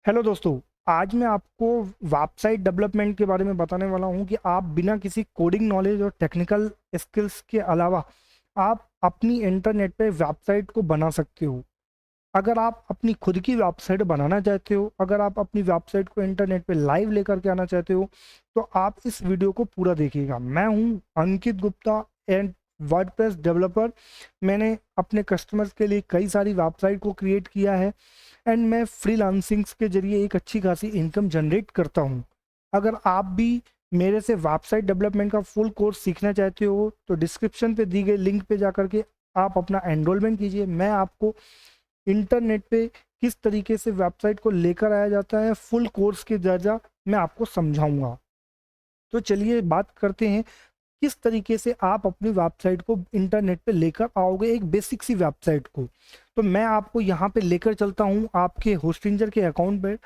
Hello दोस्तों। आज मैं आपको वेबसाइट डेवलपमेंट के बारे में बताने वाला हूं कि आप बिना किसी कोडिंग नॉलेज और टेक्निकल स्किल्स के अलावा आप अपनी इंटरनेट पे वेबसाइट को बना सकते हो। अगर आप अपनी खुद की वेबसाइट बनाना चाहते हो, अगर आप अपनी वेबसाइट को इंटरनेट पे लाइव लेकर के आना चाहते हो, तो आप इस वीडियो को पूरा देखिएगा। मैं हूं अंकित गुप्ता एंड वर्डप्रेस डेवलपर। मैंने अपने कस्टमर्स के लिए कई सारी वेबसाइट को क्रिएट किया है एंड मैं फ्रीलांसिंग्स के जरिए एक अच्छी खासी इनकम जनरेट करता हूं। अगर आप भी मेरे से वेबसाइट डेवलपमेंट का फुल कोर्स सीखना चाहते हो तो डिस्क्रिप्शन पे दी गई लिंक पे जाकर के आप अपना एनरोलमेंट कीजिए। मैं आपको इंटरनेट पे किस तरीके से वेबसाइट को लेकर आया जाता है फुल कोर्स के दर्जा मैं आपको समझाऊंगा। तो चलिए बात करते हैं किस तरीके से आप अपनी वेबसाइट को इंटरनेट पे लेकर आओगे, एक बेसिक सी वेबसाइट को। तो मैं आपको यहाँ पे लेकर चलता हूँ आपके होस्टिंजर के अकाउंट पे।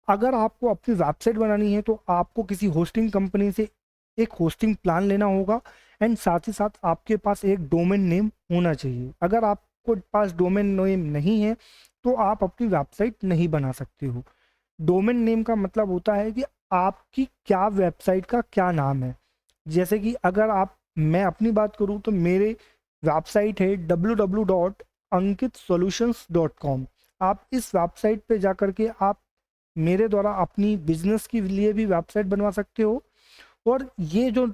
अगर आपको अपनी वेबसाइट बनानी है तो आपको किसी होस्टिंग कंपनी से एक होस्टिंग प्लान लेना होगा एंड साथ ही साथ आपके पास एक डोमेन नेम होना चाहिए। अगर आपको पास डोमेन नेम नहीं है तो आप अपनी वेबसाइट नहीं बना सकते हो। डोमेन नेम का मतलब होता है कि आपकी क्या वेबसाइट का क्या नाम है। जैसे कि अगर आप मैं अपनी बात करूं तो मेरे वेबसाइट है www.ankitsolutions.com। आप इस वेबसाइट पे जाकर के आप मेरे द्वारा अपनी बिजनेस के लिए भी वेबसाइट बनवा सकते हो। और ये जो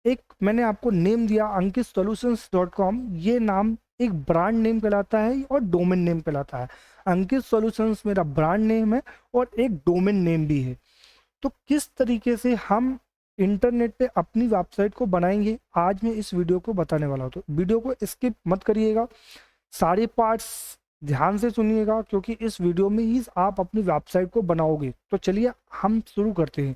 एक मैंने आपको नेम दिया अंकित सॉल्यूशंस डॉट कॉम, ये नाम एक ब्रांड नेम कहलाता है और डोमेन नेम कहलाता है। अंकित सॉल्यूशंस मेरा ब्रांड नेम है और एक डोमेन नेम भी है। तो किस तरीके से हम इंटरनेट पे अपनी वेबसाइट को बनाएंगे आज मैं इस वीडियो को बताने वाला हूँ। तो वीडियो को स्किप मत करिएगा, सारे पार्ट्स ध्यान से सुनिएगा क्योंकि इस वीडियो में ही आप अपनी वेबसाइट को बनाओगे। तो चलिए हम शुरू करते हैं।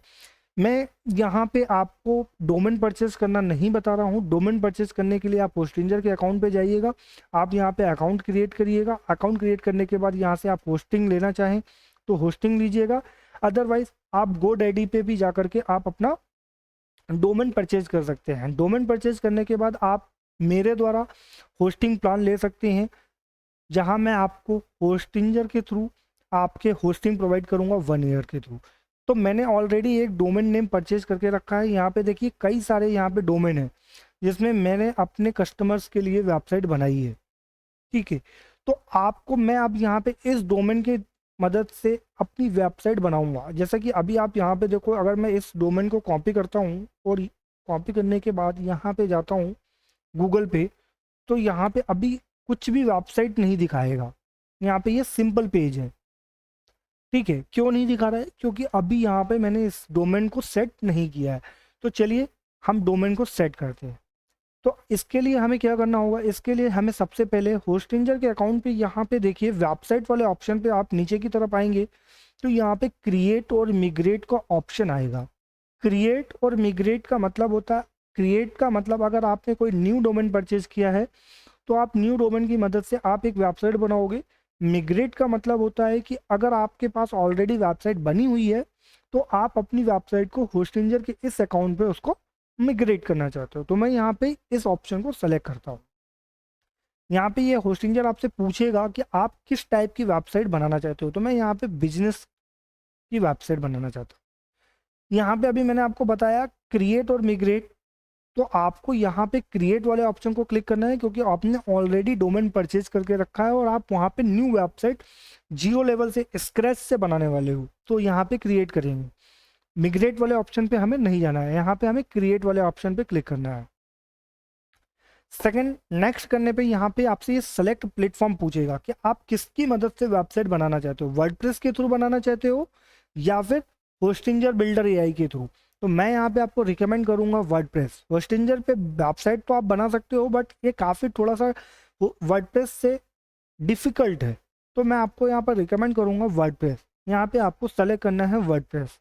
मैं यहाँ पे आपको डोमेन परचेज करना नहीं बता रहा हूँ। डोमेन परचेज करने के लिए आप होस्टिंजर के अकाउंट पे जाइएगा। आप यहाँ पे अकाउंट क्रिएट करिएगा। अकाउंट क्रिएट करने के बाद यहाँ से आप होस्टिंग लेना चाहें तो होस्टिंग लीजिएगा। अदरवाइज आप GoDaddy पे भी जा करके आप अपना डोमेन परचेज कर सकते हैं। डोमेन परचेज करने के बाद आप मेरे द्वारा होस्टिंग प्लान ले सकते हैं, जहां मैं आपको होस्टिंजर के थ्रू आपके होस्टिंग प्रोवाइड करूंगा 1 ईयर के थ्रू। तो मैंने ऑलरेडी एक डोमेन नेम परचेज करके रखा है। यहाँ पे देखिए कई सारे यहाँ पे डोमेन है जिसमें मैंने अपने कस्टमर्स के लिए वेबसाइट बनाई है। ठीक है, तो आपको मैं अब यहाँ पे इस डोमेन के मदद से अपनी वेबसाइट बनाऊंगा। जैसा कि अभी आप यहाँ पे देखो, अगर मैं इस डोमेन को कॉपी करता हूँ और कॉपी करने के बाद यहाँ पे जाता हूँ गूगल पे, तो यहाँ पे अभी कुछ भी वेबसाइट नहीं दिखाएगा। यहाँ पे ये सिंपल पेज है। ठीक है, क्यों नहीं दिखा रहा है? क्योंकि अभी यहाँ पे मैंने इस डोमेन को सेट नहीं किया है। तो चलिए हम डोमेन को सेट करते हैं। तो इसके लिए हमें क्या करना होगा, इसके लिए हमें सबसे पहले होस्टिंजर के अकाउंट पे यहाँ पे देखिए वेबसाइट वाले ऑप्शन पे आप नीचे की तरफ आएंगे तो यहाँ पे क्रिएट और मिग्रेट का ऑप्शन आएगा। क्रिएट और मिग्रेट का मतलब होता है, क्रिएट का मतलब अगर आपने कोई न्यू डोमेन परचेज किया है तो आप न्यू डोमेन की मदद से आप एक वेबसाइट बनाओगे। मिग्रेट का मतलब होता है कि अगर आपके पास ऑलरेडी वेबसाइट बनी हुई है तो आप अपनी वेबसाइट को होस्टिंजर के इस अकाउंट पे उसको मिग्रेट करना चाहते हो। तो मैं यहाँ पे इस ऑप्शन को सेलेक्ट करता हूँ। यहाँ पे ये होस्टिंजर आपसे पूछेगा कि आप किस टाइप की वेबसाइट बनाना चाहते हो। तो मैं यहाँ पे बिजनेस की वेबसाइट बनाना चाहता हूँ। यहाँ पे अभी मैंने आपको बताया क्रिएट और मिग्रेट, तो आपको यहाँ पे क्रिएट वाले ऑप्शन को क्लिक करना है क्योंकि आपने ऑलरेडी डोमेन परचेज करके रखा है और आप वहाँ पे न्यू वेबसाइट जीरो लेवल से स्क्रैच से बनाने वाले हो। तो यहाँ पे क्रिएट करेंगे। मिग्रेट वाले ऑप्शन पे हमें नहीं जाना है, यहाँ पे हमें क्रिएट वाले ऑप्शन पे क्लिक करना है। सेकंड नेक्स्ट करने पे यहाँ पे आपसे ये सेलेक्ट प्लेटफॉर्म पूछेगा कि आप किसकी मदद से वेबसाइट बनाना चाहते हो, वर्डप्रेस के थ्रू बनाना चाहते हो या फिर होस्टिंजर बिल्डर एआई के थ्रू। तो मैं यहाँ पे आपको रिकमेंड करूंगा वर्डप्रेस। होस्टिंजर पे वेबसाइट तो आप बना सकते हो बट ये काफ़ी थोड़ा सा वर्डप्रेस से डिफिकल्ट है। तो मैं आपको यहाँ पर रिकमेंड करूंगा वर्डप्रेस। यहाँ पे आपको सेलेक्ट करना है वर्डप्रेस।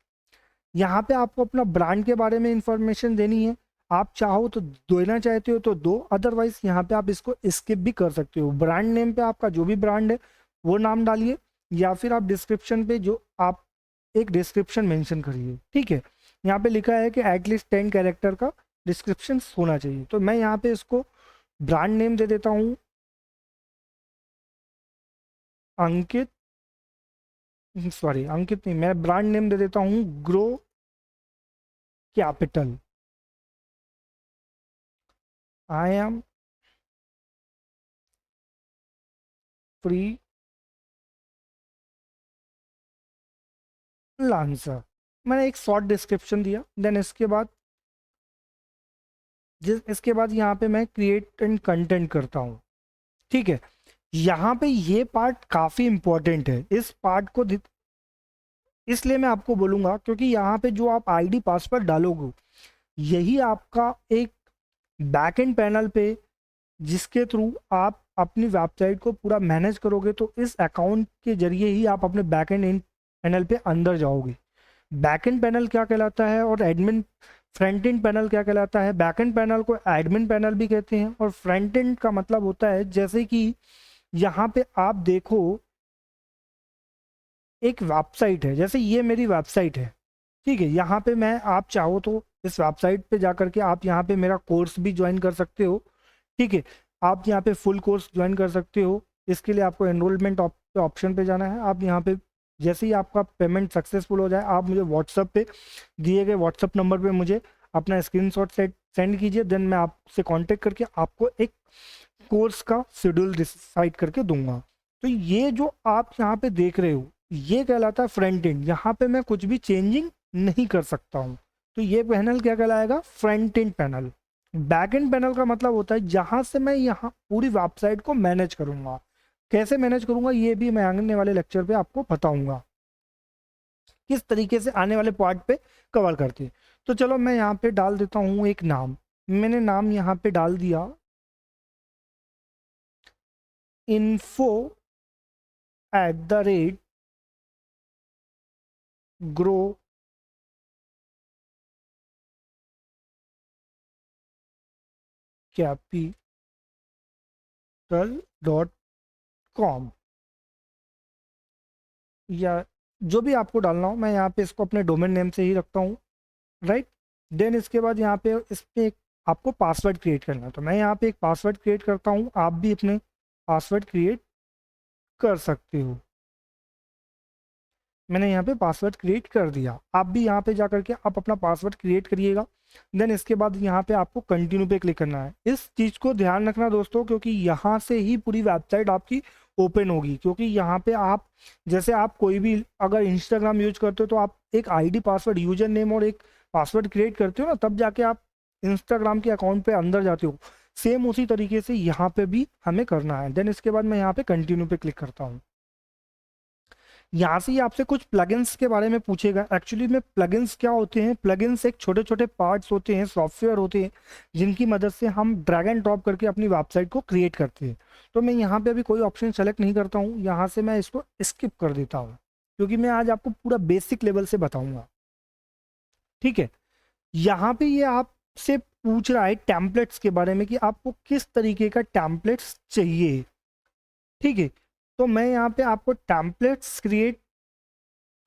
यहाँ पे आपको अपना ब्रांड के बारे में इंफॉर्मेशन देनी है। आप चाहो तो देना चाहते हो तो दो, अदरवाइज यहाँ पे आप इसको स्किप भी कर सकते हो। ब्रांड नेम पे आपका जो भी ब्रांड है वो नाम डालिए या फिर आप डिस्क्रिप्शन पे जो आप एक डिस्क्रिप्शन मेंशन करिए। ठीक है, यहाँ पे लिखा है कि एटलीस्ट 10 कैरेक्टर का डिस्क्रिप्शन होना चाहिए। तो मैं यहाँ पे इसको ब्रांड नेम दे देता हूँ अंकित सॉरी अंकित नहीं, मैं ब्रांड नेम दे देता हूँ grow capital. I am free lancer. मैंने एक शॉर्ट डिस्क्रिप्शन दिया, देन इसके बाद यहाँ पे मैं क्रिएट एंड कंटेंट करता हूँ। ठीक है, यहाँ पे ये पार्ट काफ़ी इंपॉर्टेंट है, इस पार्ट को इसलिए मैं आपको बोलूँगा क्योंकि यहाँ पे जो आप आईडी पासवर्ड डालोगे यही आपका एक बैकएंड पैनल पे, जिसके थ्रू आप अपनी वेबसाइट को पूरा मैनेज करोगे, तो इस अकाउंट के जरिए ही आप अपने बैकएंड पैनल पे अंदर जाओगे। बैकएंड पैनल क्या कहलाता है और एडमिन फ्रंट एंड पैनल क्या कहलाता है? बैकएंड पैनल को एडमिन पैनल भी कहते हैं, और फ्रंट एंड का मतलब होता है, जैसे कि यहाँ पे आप देखो एक वेबसाइट है, जैसे ये मेरी वेबसाइट है, ठीक है, यहाँ पे मैं, आप चाहो तो इस वेबसाइट पे जा करके आप यहाँ पे मेरा कोर्स भी ज्वाइन कर सकते हो। ठीक है, आप यहाँ पे फुल कोर्स ज्वाइन कर सकते हो। इसके लिए आपको एनरोलमेंट ऑप्शन पे जाना है। आप यहाँ पे जैसे ही आपका पेमेंट सक्सेसफुल हो जाए, आप मुझे व्हाट्सअप पे दिए गए व्हाट्सअप नंबर पे मुझे अपना स्क्रीनशॉट सेंड कीजिए, देन मैं आपसे कांटेक्ट करके आपको एक कोर्स का शेड्यूल डिसाइड करके दूंगा। तो ये जो आप यहाँ पे देख रहे हो ये कहलाता है फ्रंट एंड। यहाँ पे मैं कुछ भी चेंजिंग नहीं कर सकता हूँ, तो ये पैनल क्या कहलाएगा? Front end panel. Back and panel का मतलब होता है जहाँ से मैं यहाँ पूरी वेबसाइट को मैनेज करूँगा। कैसे मैनेज करूँगा ये भी मैं आने वाले लेक्चर पे आपको बताऊँगा, किस तरीके से आने वाले पार्ट पे कवर करते हैं। तो चलो मैं यहाँ पे डाल देता हूँ एक नाम। मैंने नाम यहाँ पे डाल दिया info@ग्रो capital.com, या जो भी आपको डालना हो। मैं यहाँ पे इसको अपने डोमेन नेम से ही रखता हूँ, राइट। देन इसके बाद यहाँ पे इस पे एक आपको पासवर्ड क्रिएट करना है, तो मैं यहाँ पे एक पासवर्ड क्रिएट करता हूँ। आप भी अपने पासवर्ड क्रिएट कर सकते हो। मैंने यहाँ पे पासवर्ड क्रिएट कर दिया, आप भी यहाँ पे जा करके आप अपना पासवर्ड क्रिएट करिएगा। देन इसके बाद यहाँ पे आपको कंटिन्यू पे क्लिक करना है। इस चीज़ को ध्यान रखना दोस्तों, क्योंकि यहाँ से ही पूरी वेबसाइट आपकी ओपन होगी। क्योंकि यहाँ पे आप, जैसे आप कोई भी अगर इंस्टाग्राम यूज करते हो तो आप एक आईडी पासवर्ड, यूजर नेम और एक पासवर्ड क्रिएट करते हो ना, तब जाके आप इंस्टाग्राम के अकाउंट पे अंदर जाते हो। सेम उसी तरीके से यहाँ पे भी हमें करना है। देन इसके बाद मैं यहाँ पे कंटिन्यू पे क्लिक करता हूँ। यहाँ से ही आपसे कुछ प्लगइन्स के बारे में पूछेगा। एक्चुअली में प्लगइन्स क्या होते हैं? प्लगइन्स एक छोटे छोटे पार्ट्स होते हैं, सॉफ्टवेयर होते हैं, जिनकी मदद से हम ड्रैग एंड ड्रॉप करके अपनी वेबसाइट को क्रिएट करते हैं। तो मैं यहाँ पे अभी कोई ऑप्शन सेलेक्ट नहीं करता हूँ, यहाँ से मैं इसको स्किप कर देता हूँ, क्योंकि मैं आज आपको पूरा बेसिक लेवल से बताऊँगा। ठीक है, यहाँ पे ये आपसे पूछ रहा है टैम्पलेट्स के बारे में कि आपको किस तरीके का टैम्पलेट्स चाहिए। ठीक है, तो मैं यहाँ पे आपको टैम्पलेट्स क्रिएट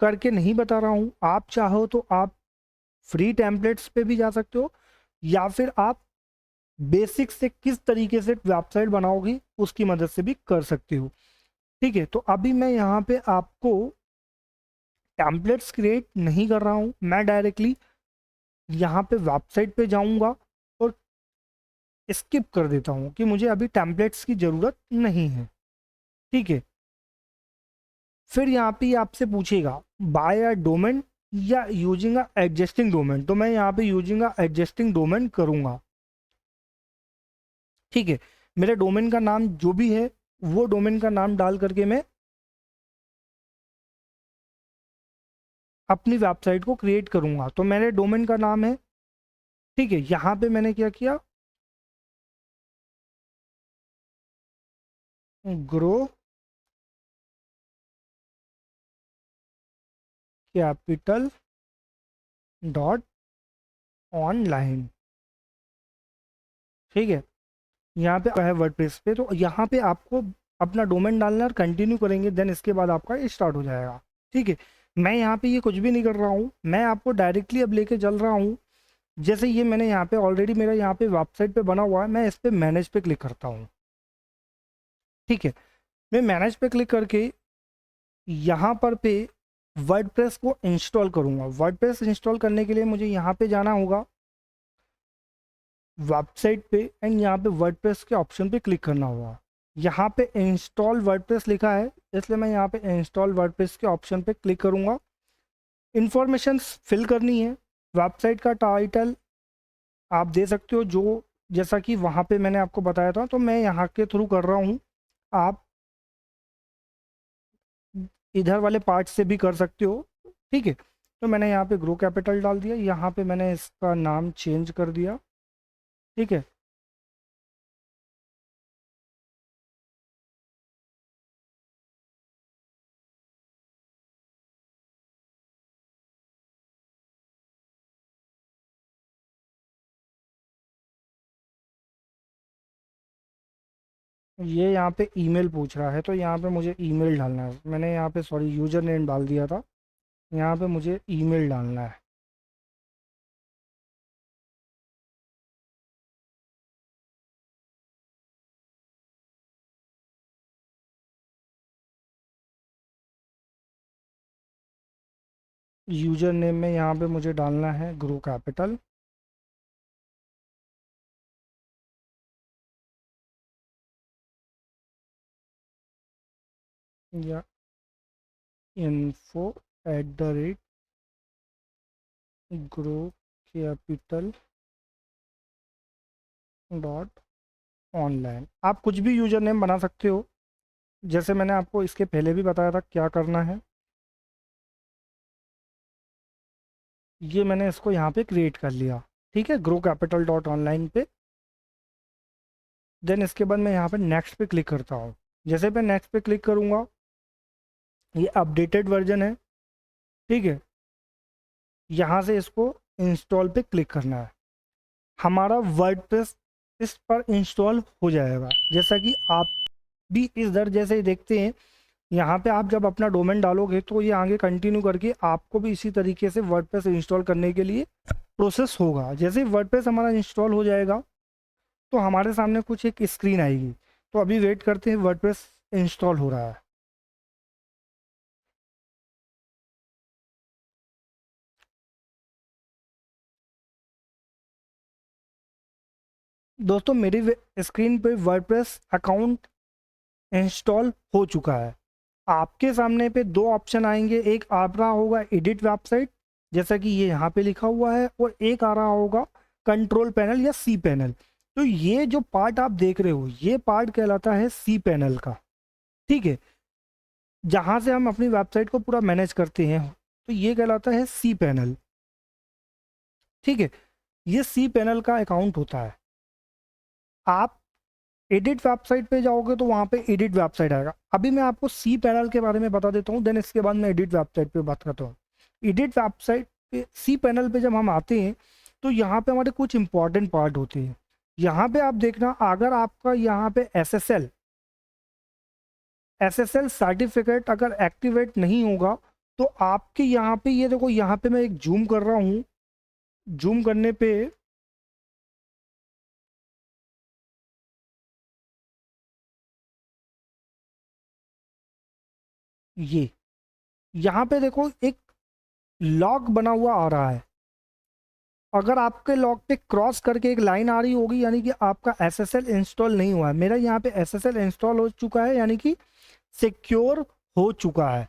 करके नहीं बता रहा हूँ। आप चाहो तो आप फ्री टेम्पलेट्स पे भी जा सकते हो, या फिर आप बेसिक से किस तरीके से वेबसाइट बनाओगे उसकी मदद से भी कर सकते हो। ठीक है, तो अभी मैं यहाँ पे आपको टेम्पलेट्स क्रिएट नहीं कर रहा हूँ, मैं डायरेक्टली यहाँ पे वेबसाइट पे जाऊँगा और स्किप कर देता हूँ कि मुझे अभी टेम्पलेट्स की ज़रूरत नहीं है। ठीक है, फिर यहाँ पे आपसे पूछेगा बाय अ डोमेन या यूजिंग अ एडजस्टिंग डोमेन, तो मैं यहाँ पे यूजिंग अ एडजस्टिंग डोमेन करूँगा। ठीक है, मेरे डोमेन का नाम जो भी है वो डोमेन का नाम डाल करके मैं अपनी वेबसाइट को क्रिएट करूँगा। तो मेरे डोमेन का नाम है, ठीक है, यहाँ पे मैंने क्या किया, ग्रो कैपिटल डॉट ऑनलाइन। ठीक है, यहाँ पे है वर्डप्रेस पे, तो यहाँ पे आपको अपना डोमेन डालना और कंटिन्यू करेंगे, देन इसके बाद आपका स्टार्ट हो जाएगा। ठीक है, मैं यहाँ पे ये कुछ भी नहीं कर रहा हूँ, मैं आपको डायरेक्टली अब लेके चल रहा हूँ। जैसे ये मैंने यहाँ पे ऑलरेडी मेरा यहाँ पे वेबसाइट पे बना हुआ है, मैं इस पे मैनेज पे क्लिक करता हूँ। ठीक है, मैं मैनेज पे क्लिक करके यहाँ पर पे वर्डप्रेस को इंस्टॉल करूँगा। वर्डप्रेस इंस्टॉल करने के लिए मुझे यहाँ पे जाना होगा वेबसाइट पे एंड यहाँ पे वर्डप्रेस के ऑप्शन पे क्लिक करना होगा। यहाँ पे इंस्टॉल वर्डप्रेस लिखा है, इसलिए मैं यहाँ पे इंस्टॉल वर्डप्रेस के ऑप्शन पे क्लिक करूँगा। इंफॉर्मेशन फिल करनी है। वेबसाइट का टाइटल आप दे सकते हो जो, जैसा कि वहाँ पे मैंने आपको बताया था, तो मैं यहाँ के थ्रू कर रहा हूँ। आप इधर वाले पार्ट से भी कर सकते हो, ठीक है। तो मैंने यहाँ पे ग्रो कैपिटल डाल दिया, यहाँ पे मैंने इसका नाम चेंज कर दिया, ठीक है। ये यहाँ पे ईमेल पूछ रहा है, तो यहाँ पे मुझे ईमेल डालना है। मैंने यहाँ पे सॉरी यूज़र नेम डाल दिया था, यहाँ पे मुझे ईमेल डालना है। यूज़र नेम में यहाँ पे मुझे डालना है ग्रो कैपिटल, या info@growcapital.online। आप कुछ भी यूज़र नेम बना सकते हो, जैसे मैंने आपको इसके पहले भी बताया था क्या करना है। ये मैंने इसको यहाँ पे क्रिएट कर लिया, ठीक है, growcapital.online पे। देन इसके बाद मैं यहाँ पे नेक्स्ट पे क्लिक करता हूँ। जैसे मैं नेक्स्ट पे क्लिक करूँगा, ये अपडेटेड वर्जन है, ठीक है। यहाँ से इसको इंस्टॉल पे क्लिक करना है। हमारा वर्डप्रेस इस पर इंस्टॉल हो जाएगा। जैसा कि आप भी इधर जैसे ही देखते हैं, यहाँ पे आप जब अपना डोमेन डालोगे तो ये आगे कंटिन्यू करके आपको भी इसी तरीके से वर्डप्रेस इंस्टॉल करने के लिए प्रोसेस होगा। जैसे ही वर्डप्रेस हमारा इंस्टॉल हो जाएगा तो हमारे सामने कुछ एक स्क्रीन आएगी। तो अभी वेट करते हैं, वर्डप्रेस इंस्टॉल हो रहा है। दोस्तों मेरी स्क्रीन पे वर्डप्रेस अकाउंट इंस्टॉल हो चुका है। आपके सामने पे दो ऑप्शन आएंगे, एक आ रहा होगा एडिट वेबसाइट, जैसा कि ये यहाँ पे लिखा हुआ है, और एक आ रहा होगा कंट्रोल पैनल या सी पैनल। तो ये जो पार्ट आप देख रहे हो, ये पार्ट कहलाता है सी पैनल का, ठीक है, जहाँ से हम अपनी वेबसाइट को पूरा मैनेज करते हैं। तो ये कहलाता है सी पैनल, ठीक है। ये सी पैनल का अकाउंट होता है। आप एडिट वेबसाइट पे जाओगे तो वहाँ पे एडिट वेबसाइट आएगा। अभी मैं आपको सी पैनल के बारे में बता देता हूँ, देन इसके बाद मैं एडिट वेबसाइट पे बात करता हूँ। एडिट वेबसाइट पे सी पैनल पे जब हम आते हैं तो यहाँ पे हमारे कुछ इंपॉर्टेंट पार्ट होते हैं। यहाँ पे आप देखना, अगर आपका यहाँ पे एसएसएल सर्टिफिकेट अगर एक्टिवेट नहीं होगा तो आपके यहाँ पे, ये देखो यहाँ पे मैं एक जूम कर रहा हूँ, जूम करने पे ये यहाँ पे देखो एक लॉक बना हुआ आ रहा है। अगर आपके लॉक पे क्रॉस करके एक लाइन आ रही होगी, यानी कि आपका एसएसएल इंस्टॉल नहीं हुआ है। मेरा यहाँ पे एसएसएल इंस्टॉल हो चुका है, यानी कि सिक्योर हो चुका है।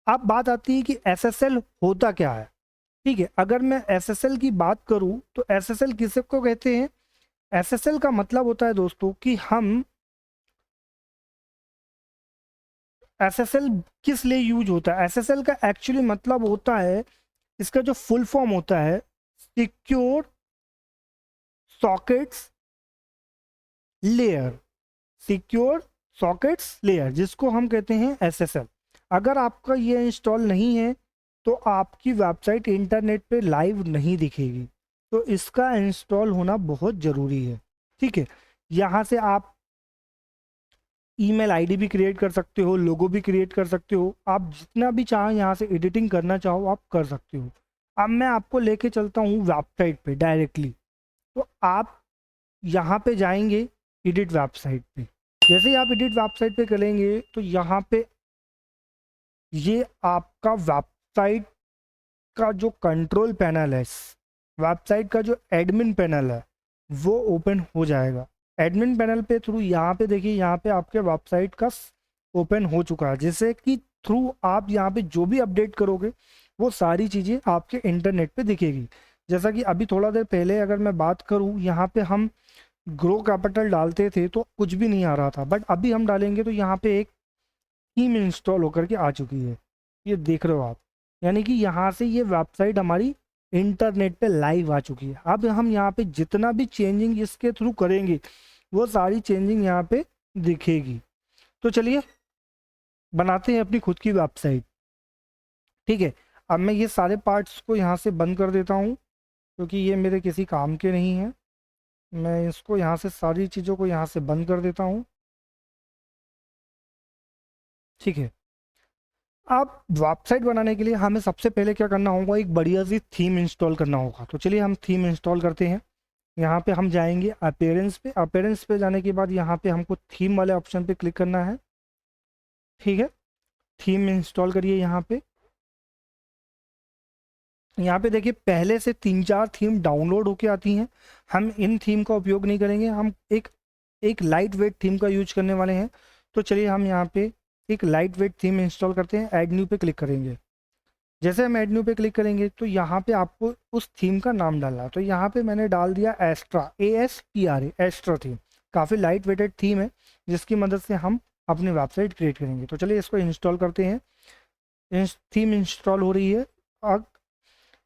अब बात आती है कि एसएसएल होता क्या है, ठीक है। अगर मैं एसएसएल की बात करूं तो एसएसएल किसे को कहते हैं? एसएसएल का मतलब होता है दोस्तों कि हम, एसएसएल किस लिए यूज होता है? एसएसएल का एक्चुअली मतलब होता है, इसका जो फुल फॉर्म होता है, secure sockets layer. Secure sockets layer, जिसको हम कहते हैं एसएसएल। अगर आपका ये इंस्टॉल नहीं है तो आपकी वेबसाइट इंटरनेट पे लाइव नहीं दिखेगी। तो इसका इंस्टॉल होना बहुत ज़रूरी है, ठीक है। यहाँ से आप ईमेल आईडी भी क्रिएट कर सकते हो, लोगो भी क्रिएट कर सकते हो, आप जितना भी चाहो यहाँ से एडिटिंग करना चाहो आप कर सकते हो। अब मैं आपको लेके चलता हूँ वेबसाइट पे डायरेक्टली। तो आप यहाँ पे जाएंगे एडिट वेबसाइट पे। जैसे ही आप एडिट वेबसाइट पे करेंगे तो यहाँ पे ये आपका वेब वेबसाइट का जो कंट्रोल पैनल है, वेबसाइट का जो एडमिन पैनल है वो ओपन हो जाएगा। एडमिन पैनल पे थ्रू यहाँ पे देखिए, यहाँ पे आपके वेबसाइट का ओपन हो चुका है, जिससे कि थ्रू आप यहाँ पे जो भी अपडेट करोगे वो सारी चीज़ें आपके इंटरनेट पे दिखेगी। जैसा कि अभी थोड़ा देर पहले अगर मैं बात करूँ, यहाँ पे हम ग्रो कैपिटल डालते थे तो कुछ भी नहीं आ रहा था, बट अभी हम डालेंगे तो यहाँ पे एक थीम इंस्टॉल होकर के आ चुकी है, ये देख रहे हो आप। यानी कि यहाँ से ये वेबसाइट हमारी इंटरनेट पे लाइव आ चुकी है। अब हम यहाँ पे जितना भी चेंजिंग इसके थ्रू करेंगे वो सारी चेंजिंग यहाँ पे दिखेगी। तो चलिए बनाते हैं अपनी खुद की वेबसाइट। ठीक है, अब मैं ये सारे पार्ट्स को यहाँ से बंद कर देता हूँ क्योंकि ये मेरे किसी काम के नहीं हैं। मैं इसको यहाँ से सारी चीज़ों को यहाँ से बंद कर देता हूँ। ठीक है, अब वेबसाइट बनाने के लिए हमें सबसे पहले क्या करना होगा, एक बढ़िया सी थीम इंस्टॉल करना होगा। तो चलिए हम थीम इंस्टॉल करते हैं। यहाँ पे हम जाएंगे अपीयरेंस पे, अपीयरेंस पे जाने के बाद यहाँ पे हमको थीम वाले ऑप्शन पे क्लिक करना है। ठीक है, थीम इंस्टॉल करिए। यहाँ पे देखिए पहले से 3-4 थीम डाउनलोड होके आती हैं। हम इन थीम का उपयोग नहीं करेंगे, हम एक लाइट वेट थीम का यूज करने वाले हैं। तो चलिए हम यहाँ पे एक लाइट वेट थीम इंस्टॉल करते हैं। ऐड न्यू पे क्लिक करेंगे। जैसे हम ऐड न्यू पे क्लिक करेंगे तो यहाँ पे आपको उस थीम का नाम डालना है। तो यहाँ पे मैंने डाल दिया एस्ट्रा, ASTRA, एस्ट्रा थीम। काफ़ी लाइट वेटेड थीम है जिसकी मदद से हम अपनी वेबसाइट क्रिएट करेंगे। तो चलिए इसको इंस्टॉल करते हैं। थीम इंस्टॉल हो रही है। अब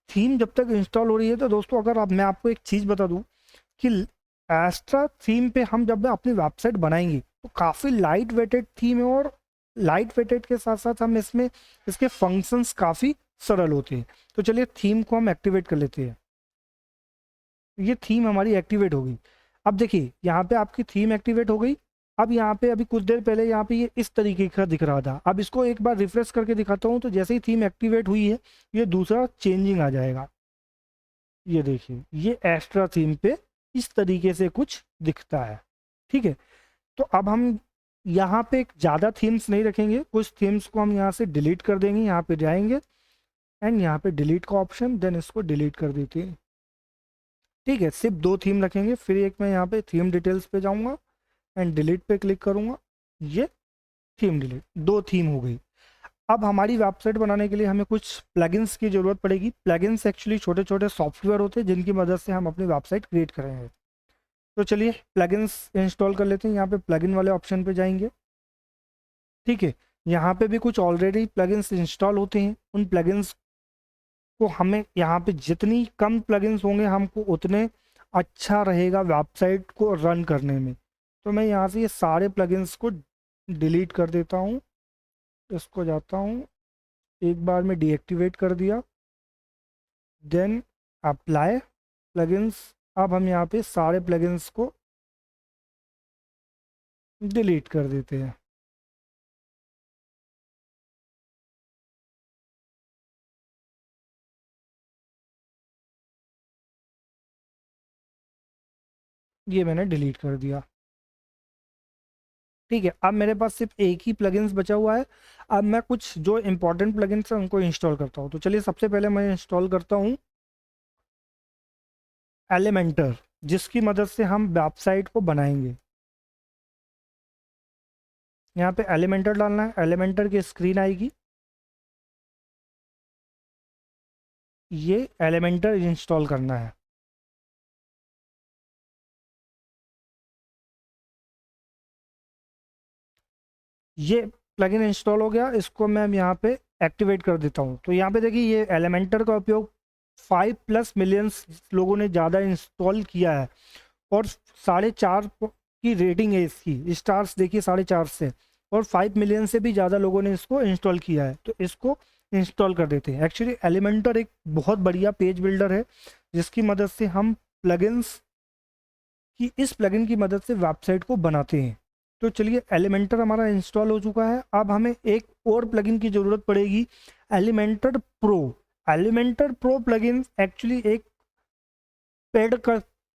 थीम जब तक इंस्टॉल हो रही है तो दोस्तों अगर मैं आपको एक चीज़ बता दूं कि एस्ट्रा थीम पे हम जब अपनी वेबसाइट बनाएंगे तो काफ़ी लाइट वेटेड थीम है, और लाइट वेटेड के साथ साथ हम इसमें इसके फंक्शंस काफ़ी सरल होते हैं। तो चलिए थीम को हम एक्टिवेट कर लेते हैं। ये थीम हमारी एक्टिवेट हो गई। अब देखिए यहाँ पे आपकी थीम एक्टिवेट हो गई। अब यहाँ पे अभी कुछ देर पहले यहाँ पे ये इस तरीके का दिख रहा था। अब इसको एक बार रिफ्रेश करके दिखाता हूँ, तो जैसे ही थीम एक्टिवेट हुई है ये दूसरा चेंजिंग आ जाएगा। ये देखिए ये एक्स्ट्रा थीम पे इस तरीके से कुछ दिखता है। ठीक है, तो अब हम यहाँ पे ज़्यादा थीम्स नहीं रखेंगे, कुछ थीम्स को हम यहाँ से डिलीट कर देंगे। यहाँ पे जाएंगे एंड यहाँ पे डिलीट का ऑप्शन, देन इसको डिलीट कर देते हैं। ठीक है, सिर्फ 2 थीम रखेंगे। फिर एक मैं यहाँ पे थीम डिटेल्स पे जाऊँगा एंड डिलीट पे क्लिक करूँगा। ये थीम डिलीट, 2 थीम हो गई। अब हमारी वेबसाइट बनाने के लिए हमें कुछ प्लगइन्स की ज़रूरत पड़ेगी। प्लगइन्स एक्चुअली छोटे छोटे सॉफ्टवेयर होते हैं जिनकी मदद से हम अपनी वेबसाइट क्रिएट करेंगे। तो चलिए प्लगइन्स इंस्टॉल कर लेते हैं। यहाँ पे प्लगइन वाले ऑप्शन पे जाएंगे। ठीक है, यहाँ पे भी कुछ ऑलरेडी प्लगइन्स इंस्टॉल होते हैं। उन प्लगइन्स को हमें यहाँ पे जितनी कम प्लगइन्स होंगे हमको उतने अच्छा रहेगा वेबसाइट को रन करने में। तो मैं यहाँ से ये सारे प्लगइन्स को डिलीट कर देता हूँ। इसको जाता हूँ, एक बार में डीएक्टिवेट कर दिया, देन अप्लाई प्लगइन्स। अब हम यहाँ पे सारे प्लगइन्स को डिलीट कर देते हैं। ये मैंने डिलीट कर दिया। ठीक है, अब मेरे पास सिर्फ एक ही प्लगइन्स बचा हुआ है। अब मैं कुछ जो इंपॉर्टेंट प्लगइन्स हैं उनको इंस्टॉल करता हूँ। तो चलिए सबसे पहले मैं इंस्टॉल करता हूँ एलिमेंटर, जिसकी मदद से हम वेबसाइट को बनाएंगे। यहाँ पे एलिमेंटर डालना है, एलिमेंटर की स्क्रीन आएगी। ये एलिमेंटर इंस्टॉल करना है। ये प्लगइन इंस्टॉल हो गया, इसको मैं यहाँ पे एक्टिवेट कर देता हूँ। तो यहाँ पे देखिए ये एलिमेंटर का उपयोग 5+ मिलियंस लोगों ने ज़्यादा इंस्टॉल किया है, और 4.5 की रेटिंग है इसकी, स्टार्स देखिए 4.5 से, और 5 मिलियन से भी ज़्यादा लोगों ने इसको इंस्टॉल किया है। तो इसको इंस्टॉल कर देते हैं। एक्चुअली एलिमेंटर एक बहुत बढ़िया पेज बिल्डर है जिसकी मदद से हम प्लगइन्स की, इस प्लगइन की मदद से वेबसाइट को बनाते हैं। तो चलिए एलिमेंटर हमारा इंस्टॉल हो चुका है। अब हमें एक और प्लगइन की ज़रूरत पड़ेगी, Elementor pro. Elementor pro plugin actually एक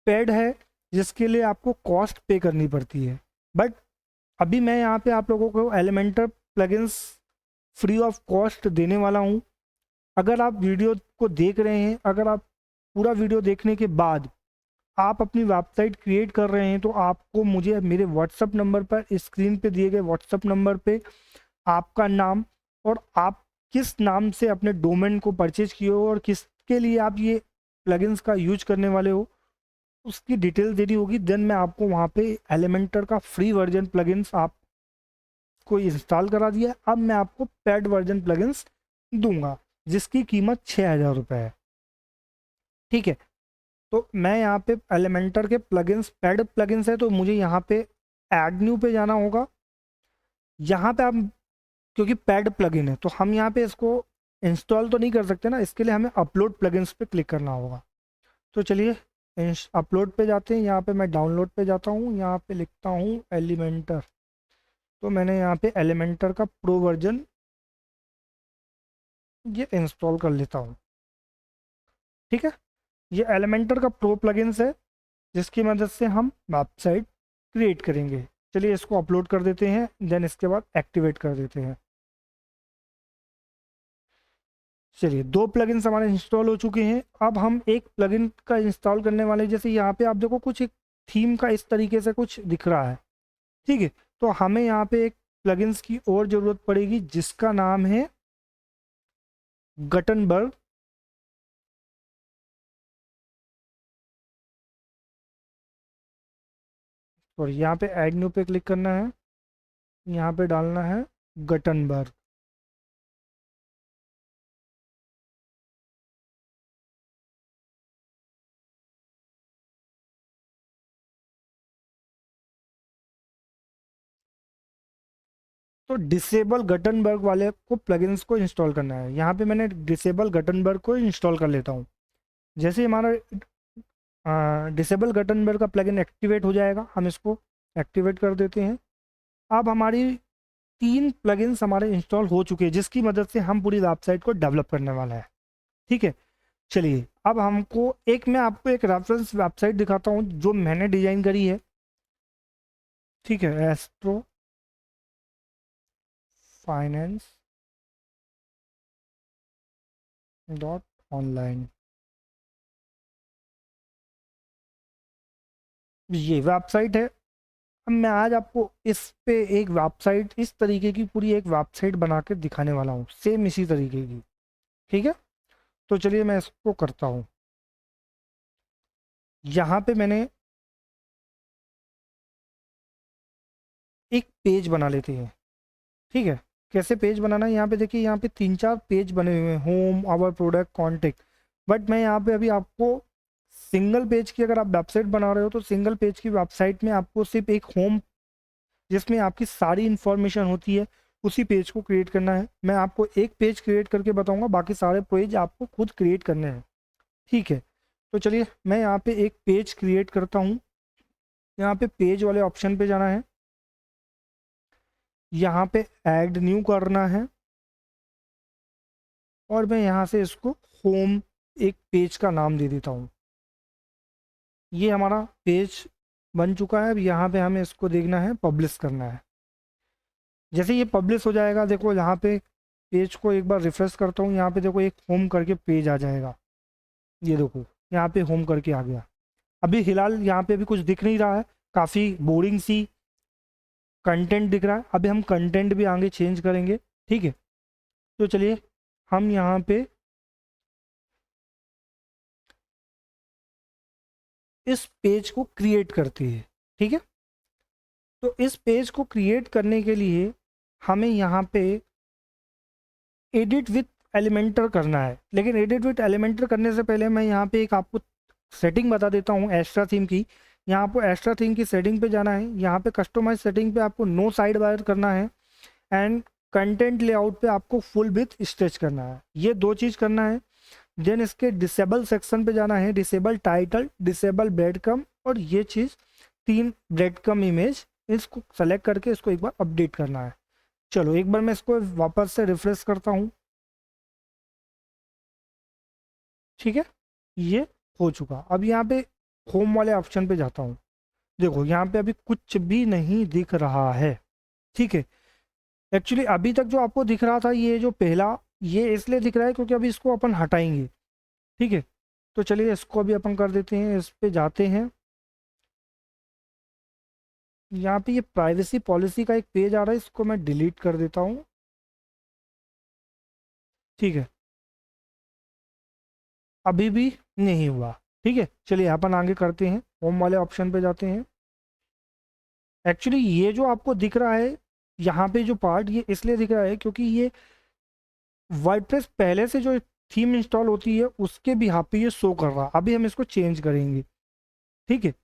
पेड है जिसके लिए आपको कॉस्ट पे करनी पड़ती है, बट अभी मैं यहाँ पे आप लोगों को Elementor plugins free of cost देने वाला हूँ। अगर आप वीडियो को देख रहे हैं, अगर आप पूरा वीडियो देखने के बाद आप अपनी वेबसाइट क्रिएट कर रहे हैं, तो आपको मुझे मेरे व्हाट्सअप नंबर पर, स्क्रीन पे दिए गए व्हाट्सअप नंबर पे आपका नाम और आप किस नाम से अपने डोमेन को परचेज किए हो और किसके लिए आप ये प्लगइन्स का यूज करने वाले हो, उसकी डिटेल देनी होगी। देन मैं आपको वहाँ पे एलिमेंटर का फ्री वर्जन प्लगइन्स आपको इंस्टॉल करा दिया। अब मैं आपको पेड वर्जन प्लगइन्स दूंगा जिसकी कीमत 6,000 रुपये है। ठीक है, तो मैं यहाँ पे एलिमेंटर के प्लगइन्स, पेड प्लगइन्स है, तो मुझे यहाँ पे ऐड न्यू पे जाना होगा। यहाँ पे आप, क्योंकि पेड प्लगइन है तो हम यहाँ पे इसको इंस्टॉल तो नहीं कर सकते ना, इसके लिए हमें अपलोड प्लगइन्स पे क्लिक करना होगा। तो चलिए अपलोड पे जाते हैं। यहाँ पे मैं डाउनलोड पे जाता हूँ, यहाँ पे लिखता हूँ एलिमेंटर। तो मैंने यहाँ पे एलिमेंटर का प्रो वर्जन ये इंस्टॉल कर लेता हूँ। ठीक है, ये एलिमेंटर का प्रो प्लगइन्स है जिसकी मदद से हम वेबसाइट क्रिएट करेंगे। चलिए इसको अपलोड कर देते हैं, देन इसके बाद एक्टिवेट कर देते हैं। चलिए 2 प्लगइन्स हमारे इंस्टॉल हो चुके हैं। अब हम एक प्लगइन का इंस्टॉल करने वाले, जैसे यहाँ पे आप देखो कुछ एक थीम का इस तरीके से कुछ दिख रहा है। ठीक है, तो हमें यहाँ पे एक प्लगइन्स की और ज़रूरत पड़ेगी जिसका नाम है गटनबर्ग। और यहाँ पे ऐड न्यू पे क्लिक करना है, यहाँ पे डालना है गटनबर्ग। तो डिसेबल गटनबर्ग वाले को प्लगइन्स को इंस्टॉल करना है। यहाँ पे मैंने डिसेबल गटनबर्ग को इंस्टॉल कर लेता हूँ। जैसे ही हमारा डिसेबल गटनबर्ग का प्लगइन एक्टिवेट हो जाएगा, हम इसको एक्टिवेट कर देते हैं। अब हमारी 3 प्लगइन्स हमारे इंस्टॉल हो चुके हैं जिसकी मदद से हम पूरी वेबसाइट को डेवलप करने वाला है। ठीक है, चलिए अब हमको मैं आपको एक रेफरेंस वेबसाइट दिखाता हूँ जो मैंने डिजाइन करी है। ठीक है, एस्ट्रो फाइनेंस डॉट ऑनलाइन, ये वेबसाइट है। अब मैं आज आपको इस पे एक वेबसाइट, इस तरीके की पूरी एक वेबसाइट बना के दिखाने वाला हूँ, सेम इसी तरीके की। ठीक है, तो चलिए मैं इसको करता हूँ। यहाँ पे मैंने एक पेज बना लेते हैं। ठीक है, कैसे पेज बनाना है, यहाँ पे देखिए, यहाँ पे 3-4 पेज बने हुए हैं, home, our product, contact. But मैं यहाँ पे अभी आपको सिंगल पेज की, अगर आप वेबसाइट बना रहे हो तो सिंगल पेज की वेबसाइट में आपको सिर्फ एक होम, जिसमें आपकी सारी इंफॉर्मेशन होती है, उसी पेज को क्रिएट करना है। मैं आपको एक पेज क्रिएट करके बताऊंगा, बाकी सारे पेज आपको खुद क्रिएट करने हैं। ठीक है, तो चलिए मैं यहाँ पे एक पेज क्रिएट करता हूँ। यहाँ पे पेज वाले ऑप्शन पे जाना है, यहाँ पे ऐड न्यू करना है और मैं यहाँ से इसको होम एक पेज का नाम दे देता हूँ। ये हमारा पेज बन चुका है। अब यहाँ पे हमें इसको देखना है, पब्लिश करना है। जैसे ये पब्लिश हो जाएगा, देखो यहाँ पे पेज को एक बार रिफ्रेश करता हूँ, यहाँ पे देखो एक होम करके पेज आ जाएगा। ये देखो यहाँ पे होम करके आ गया। अभी फिलहाल यहाँ पे भी कुछ दिख नहीं रहा है, काफ़ी बोरिंग सी कंटेंट दिख रहा है। अभी हम कंटेंट भी आगे चेंज करेंगे। ठीक है, तो चलिए हम यहाँ पे इस पेज को क्रिएट करते हैं। ठीक है, तो इस पेज को क्रिएट करने के लिए हमें यहाँ पे एडिट विथ एलिमेंटर करना है। लेकिन एडिट विथ एलिमेंटर करने से पहले मैं यहाँ पे एक आपको सेटिंग बता देता हूँ एक्स्ट्रा थीम की। यहाँ आपको एक्स्ट्रा थीम की सेटिंग पे जाना है, यहाँ पे कस्टमाइज सेटिंग पे आपको नो साइड बार करना है एंड कंटेंट लेआउट पे आपको फुल विथ स्ट्रेच करना है। ये 2 चीज़ करना है। देन इसके डिसेबल सेक्शन पे जाना है, डिसेबल टाइटल, डिसेबल ब्रेड कम, और ये चीज़ 3 ब्रेड कम इमेज, इसको सेलेक्ट करके इसको एक बार अपडेट करना है। चलो एक बार मैं इसको वापस से रिफ्रेश करता हूँ। ठीक है, ये हो चुका। अब यहाँ पे होम वाले ऑप्शन पे जाता हूँ। देखो यहाँ पे अभी कुछ भी नहीं दिख रहा है। ठीक है, एक्चुअली अभी तक जो आपको दिख रहा था, ये जो पहला ये इसलिए दिख रहा है क्योंकि अभी इसको अपन हटाएंगे, ठीक है। तो चलिए इसको अभी अपन कर देते हैं, इस पे जाते हैं। यहाँ पे ये प्राइवेसी पॉलिसी का एक पेज आ रहा है, इसको मैं डिलीट कर देता हूँ, ठीक है। अभी भी नहीं हुआ, ठीक है। चलिए अपन आगे करते हैं, होम वाले ऑप्शन पे जाते हैं। एक्चुअली ये जो आपको दिख रहा है यहाँ पे जो पार्ट, ये इसलिए दिख रहा है क्योंकि ये वर्डप्रेस पहले से जो थीम इंस्टॉल होती है उसके भी यहाँ पे ये शो कर रहा है। अभी हम इसको चेंज करेंगे, ठीक है।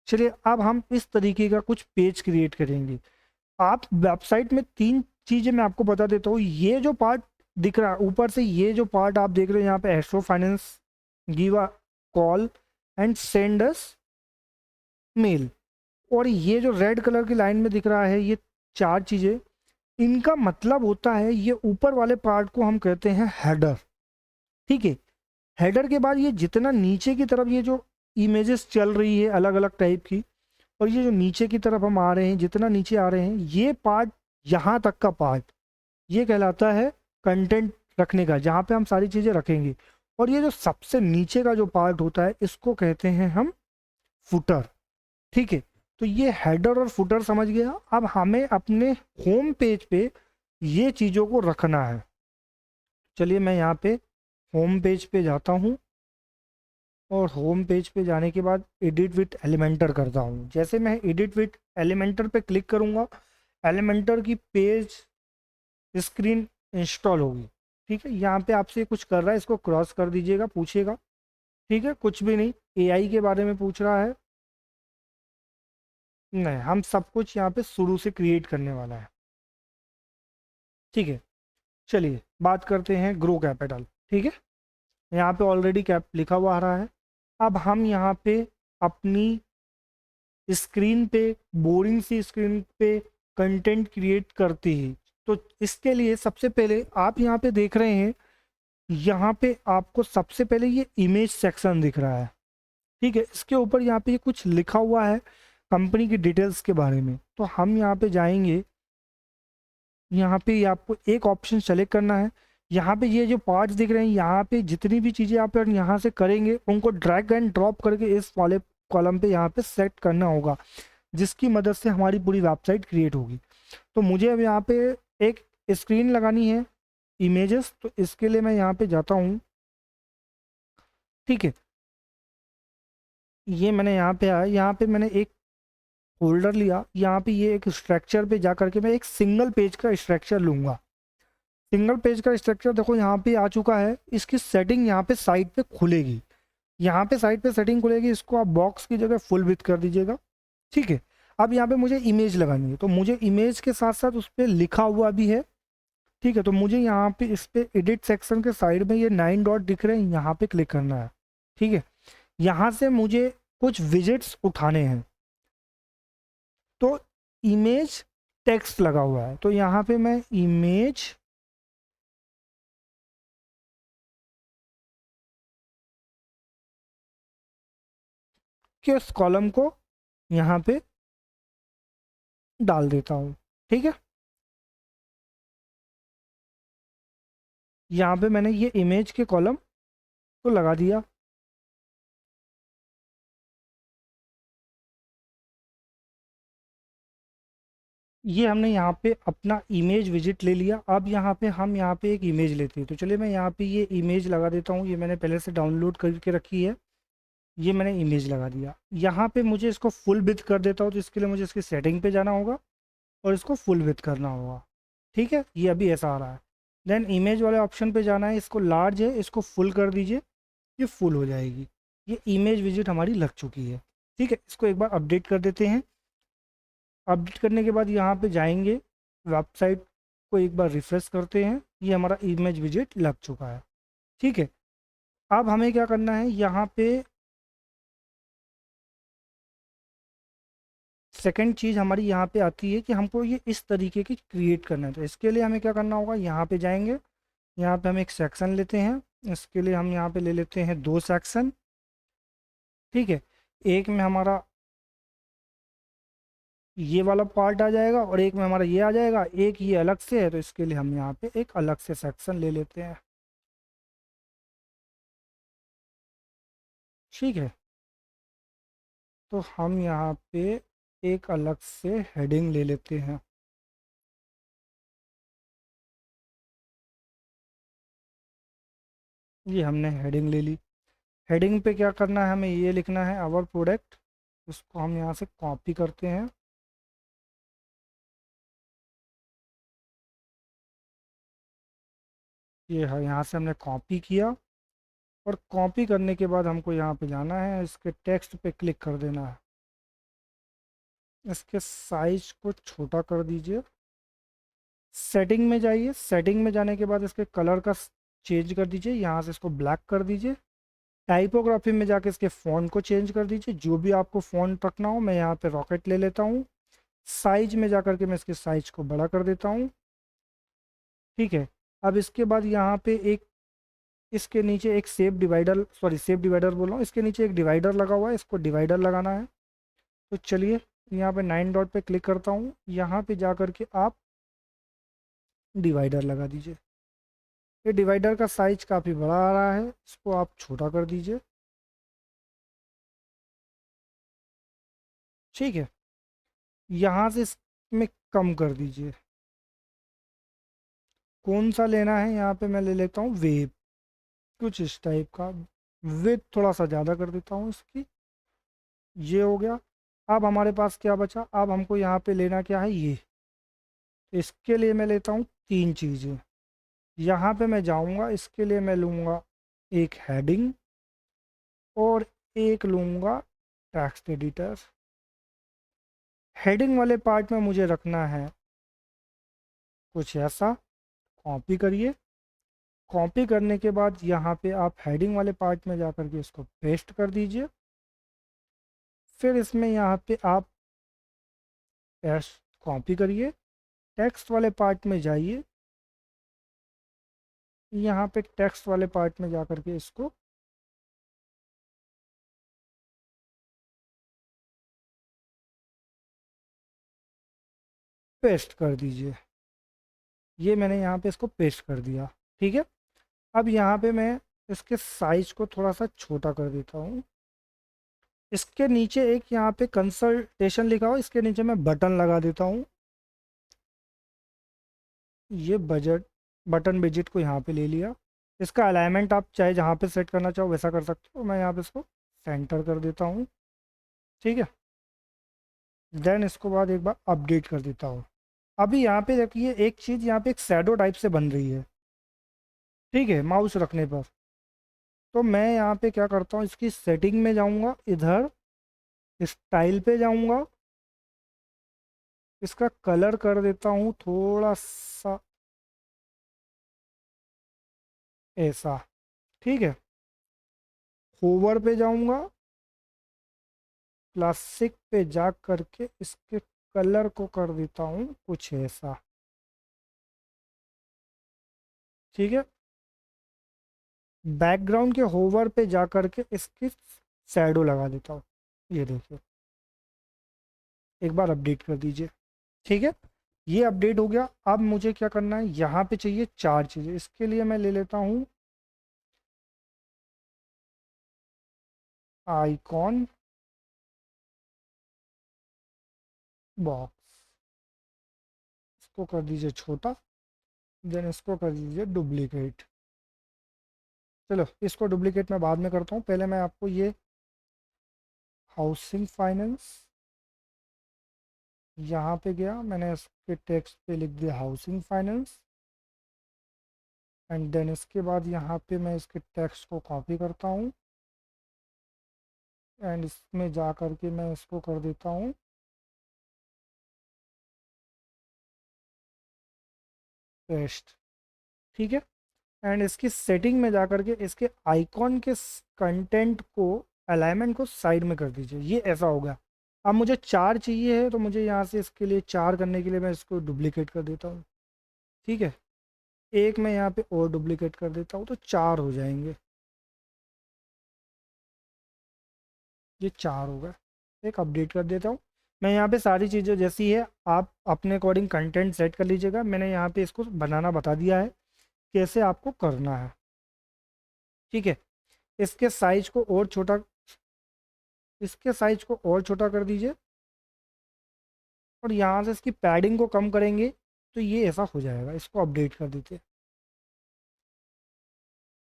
चलिए अब हम इस तरीके का कुछ पेज क्रिएट करेंगे। आप वेबसाइट में तीन चीज़ें मैं आपको बता देता हूँ। ये जो पार्ट दिख रहा है ऊपर से, ये जो पार्ट आप देख रहे हो यहाँ पे, Astro finance give a call and send us mail, और ये जो रेड कलर की लाइन में दिख रहा है, ये चार चीज़ें, इनका मतलब होता है, ये ऊपर वाले पार्ट को हम कहते हैं हेडर, ठीक है। हेडर के बाद ये जितना नीचे की तरफ ये जो इमेजेस चल रही है अलग अलग टाइप की, और ये जो नीचे की तरफ हम आ रहे हैं, जितना नीचे आ रहे हैं, ये पार्ट, यहाँ तक का पार्ट, ये कहलाता है कंटेंट रखने का, जहाँ पे हम सारी चीज़ें रखेंगे। और ये जो सबसे नीचे का जो पार्ट होता है, इसको कहते हैं हम फुटर, ठीक है। तो ये हेडर और फुटर समझ गया। अब हमें अपने होम पेज पे ये चीज़ों को रखना है। चलिए मैं यहाँ पे होम पेज पे जाता हूँ, और होम पेज पे जाने के बाद एडिट विथ एलिमेंटर करता हूँ। जैसे मैं एडिट विथ एलिमेंटर पे क्लिक करूँगा, एलिमेंटर की पेज स्क्रीन इंस्टॉल होगी, ठीक है। यहाँ पे आपसे कुछ कर रहा है, इसको क्रॉस कर दीजिएगा, पूछेगा, ठीक है। कुछ भी नहीं, एआई के बारे में पूछ रहा है, नहीं, हम सब कुछ यहाँ पे शुरू से क्रिएट करने वाला है, ठीक है। चलिए बात करते हैं ग्रो कैपिटल, ठीक है। यहाँ पे ऑलरेडी कैप लिखा हुआ आ रहा है। अब हम यहाँ पे अपनी स्क्रीन पे, बोरिंग सी स्क्रीन पे कंटेंट क्रिएट करते हैं। तो इसके लिए सबसे पहले आप यहाँ पे देख रहे हैं, यहाँ पे आपको सबसे पहले ये इमेज सेक्शन दिख रहा है, ठीक है। इसके ऊपर यहाँ पे कुछ लिखा हुआ है कंपनी की डिटेल्स के बारे में। तो हम यहाँ पे जाएंगे, यहाँ पे आपको एक ऑप्शन सेलेक्ट करना है। यहाँ पे ये जो पार्ट्स दिख रहे हैं, यहाँ पे जितनी भी चीज़ें आप यहाँ से करेंगे, उनको ड्रैग एंड ड्रॉप करके इस वाले कॉलम पे यहाँ पे सेट करना होगा, जिसकी मदद से हमारी पूरी वेबसाइट क्रिएट होगी। तो मुझे अब यहाँ पे एक स्क्रीन लगानी है इमेजेस, तो इसके लिए मैं यहाँ पे जाता हूँ, ठीक है। ये मैंने यहाँ पे आया, यहाँ पे मैंने एक फोल्डर लिया, यहाँ पे ये एक स्ट्रक्चर पे जा करके मैं एक सिंगल पेज का स्ट्रक्चर लूँगा। सिंगल पेज का स्ट्रक्चर देखो यहाँ पे आ चुका है। इसकी सेटिंग यहाँ पे साइड पे खुलेगी, यहाँ पे साइड पे सेटिंग खुलेगी। इसको आप बॉक्स की जगह फुल विड्थ कर दीजिएगा, ठीक है। अब यहाँ पे मुझे इमेज लगानी है, तो मुझे इमेज के साथ साथ उस पर लिखा हुआ भी है, ठीक है। तो मुझे यहाँ पे इस पे एडिट सेक्शन के साइड में ये 9 डॉट दिख रहे हैं, यहाँ पे क्लिक करना है, ठीक है। यहाँ से मुझे कुछ विजेट्स उठाने हैं। तो इमेज टेक्स्ट लगा हुआ है, तो यहाँ पे मैं इमेज के उस कॉलम को यहाँ पे डाल देता हूँ, ठीक है। यहाँ पे मैंने ये इमेज के कॉलम को लगा दिया। ये हमने यहाँ पे अपना इमेज विजिट ले लिया। अब यहाँ पे हम यहाँ पे एक इमेज लेते हैं। तो चलिए मैं यहाँ पे ये इमेज लगा देता हूँ, ये मैंने पहले से डाउनलोड करके रखी है। ये मैंने इमेज लगा दिया। यहाँ पे मुझे इसको फुल विड्थ कर देता हूँ, तो इसके लिए मुझे इसकी सेटिंग पे जाना होगा और इसको फुल विड्थ करना होगा, ठीक है। ये अभी ऐसा आ रहा है। देन इमेज वाले ऑप्शन पे जाना है, इसको लार्ज है, इसको फुल कर दीजिए, ये फुल हो जाएगी। ये इमेज विजिट हमारी लग चुकी है, ठीक है। इसको एक बार अपडेट कर देते हैं। अपडेट करने के बाद यहाँ पे जाएंगे, वेबसाइट को एक बार रिफ्रेश करते हैं, ये हमारा इमेज विजिट लग चुका है, ठीक है। अब हमें क्या करना है, यहाँ पे सेकंड चीज़ हमारी यहाँ पे आती है कि हमको ये इस तरीके की क्रिएट करना है। तो इसके लिए हमें क्या करना होगा, यहाँ पे जाएंगे, यहाँ पे हम एक सेक्शन लेते हैं। इसके लिए हम यहाँ पे ले लेते हैं 2 सेक्शन, ठीक है। एक में हमारा ये वाला पार्ट आ जाएगा और एक में हमारा ये आ जाएगा, एक ये अलग से है, तो इसके लिए हम यहाँ पे एक अलग से सेक्शन ले लेते हैं। ठीक है, तो हम यहाँ पे एक अलग से हेडिंग ले लेते हैं। ये हमने हेडिंग ले ली। हेडिंग पे क्या करना है, हमें ये लिखना है आवर प्रोडक्ट। उसको हम यहाँ से कॉपी करते हैं। ये है, यहाँ से हमने कॉपी किया और कॉपी करने के बाद हमको यहाँ पे जाना है, इसके टेक्स्ट पे क्लिक कर देना है। इसके साइज को छोटा कर दीजिए। सेटिंग में जाइए, सेटिंग में जाने के बाद इसके कलर का चेंज कर दीजिए, यहाँ से इसको ब्लैक कर दीजिए। टाइपोग्राफी में जाके इसके फ़ॉन्ट को चेंज कर दीजिए, जो भी आपको फ़ॉन्ट रखना हो। मैं यहाँ पे रॉकेट ले लेता हूँ। साइज में जाकर के मैं इसके साइज को बड़ा कर देता हूँ। ठीक है, अब इसके बाद यहाँ पे एक, इसके नीचे एक सेप डिवाइडर, सॉरी सेप डिवाइडर बोल रहा हूँ, इसके नीचे एक डिवाइडर लगा हुआ है, इसको डिवाइडर लगाना है। तो चलिए यहाँ पे 9 डॉट पे क्लिक करता हूँ, यहाँ पे जा कर के आप डिवाइडर लगा दीजिए। ये डिवाइडर का साइज काफ़ी बड़ा आ रहा है, इसको आप छोटा कर दीजिए। ठीक है, यहाँ से इसमें कम कर दीजिए। कौन सा लेना है, यहाँ पे मैं ले लेता हूँ वेव, कुछ इस टाइप का। विथ थोड़ा सा ज़्यादा कर देता हूँ इसकी। ये हो गया। अब हमारे पास क्या बचा, अब हमको यहाँ पे लेना क्या है, ये। इसके लिए मैं लेता हूँ तीन चीज़ें। यहाँ पे मैं जाऊँगा, इसके लिए मैं लूँगा एक हेडिंग और एक लूँगा टेक्स्ट एडिटर। हेडिंग वाले पार्ट में मुझे रखना है कुछ ऐसा। कॉपी करिए। कॉपी करने के बाद यहाँ पे आप हेडिंग वाले पार्ट में जा कर के इसको पेस्ट कर दीजिए। फिर इसमें यहाँ पे आप पेस्ट कॉपी करिए, टेक्स्ट वाले पार्ट में जाइए, यहाँ पे टेक्स्ट वाले पार्ट में जा कर के इसको पेस्ट कर दीजिए। ये मैंने यहाँ पे इसको पेस्ट कर दिया। ठीक है, अब यहाँ पे मैं इसके साइज को थोड़ा सा छोटा कर देता हूँ। इसके नीचे एक यहाँ पे कंसल्टेशन लिखा हो, इसके नीचे मैं बटन लगा देता हूँ। ये बटन विजिट को यहाँ पे ले लिया। इसका अलाइनमेंट आप चाहे जहाँ पे सेट करना चाहो वैसा कर सकते हो। मैं यहाँ पे इसको सेंटर कर देता हूँ। ठीक है, देन इसको बाद एक बार अपडेट कर देता हूँ। अभी यहाँ पे देखिए एक चीज़, यहाँ पे एक शैडो टाइप से बन रही है। ठीक है, माउस रखने पर। तो मैं यहाँ पे क्या करता हूँ, इसकी सेटिंग में जाऊँगा, इधर स्टाइल पे जाऊँगा, इसका कलर कर देता हूँ थोड़ा सा ऐसा। ठीक है, होवर पे जाऊँगा, क्लासिक पे जा करके इसके कलर को कर देता हूँ कुछ ऐसा। ठीक है, बैकग्राउंड के होवर पे जा करके इसकी शैडो लगा देता हूँ। ये देखिए, एक बार अपडेट कर दीजिए। ठीक है, ये अपडेट हो गया। अब मुझे क्या करना है, यहाँ पे चाहिए चार चीज़ें। इसके लिए मैं ले लेता हूँ आइकॉन बॉक्स, इसको कर दीजिए छोटा। देन इसको कर दीजिए डुप्लीकेट। चलो इसको डुप्लीकेट मैं बाद में करता हूँ, पहले मैं आपको ये हाउसिंग फाइनेंस, यहाँ पे गया, मैंने इसके टेक्स्ट पे लिख दिया हाउसिंग फाइनेंस। एंड देन इसके बाद यहाँ पे मैं इसके टेक्स्ट को कॉपी करता हूँ एंड इसमें जा कर के मैं इसको कर देता हूँ पेस्ट। ठीक है, एंड इसकी सेटिंग में जा कर के इसके आइकॉन के कंटेंट को, अलाइनमेंट को साइड में कर दीजिए। ये ऐसा हो गया। अब मुझे चार चाहिए है, तो मुझे यहाँ से इसके लिए चार करने के लिए मैं इसको डुप्लीकेट कर देता हूँ। ठीक है, एक मैं यहाँ पे और डुप्लीकेट कर देता हूँ, तो चार हो जाएंगे। ये चार हो गए। एक अपडेट कर देता हूँ। मैं यहाँ पे सारी चीज़ें जैसी है आप अपने अकॉर्डिंग कंटेंट सेट कर लीजिएगा। मैंने यहाँ पे इसको बनाना बता दिया है कैसे आपको करना है। ठीक है, इसके साइज को और छोटा, इसके साइज को और छोटा कर दीजिए और यहाँ से इसकी पैडिंग को कम करेंगे तो ये ऐसा हो जाएगा। इसको अपडेट कर देते हैं।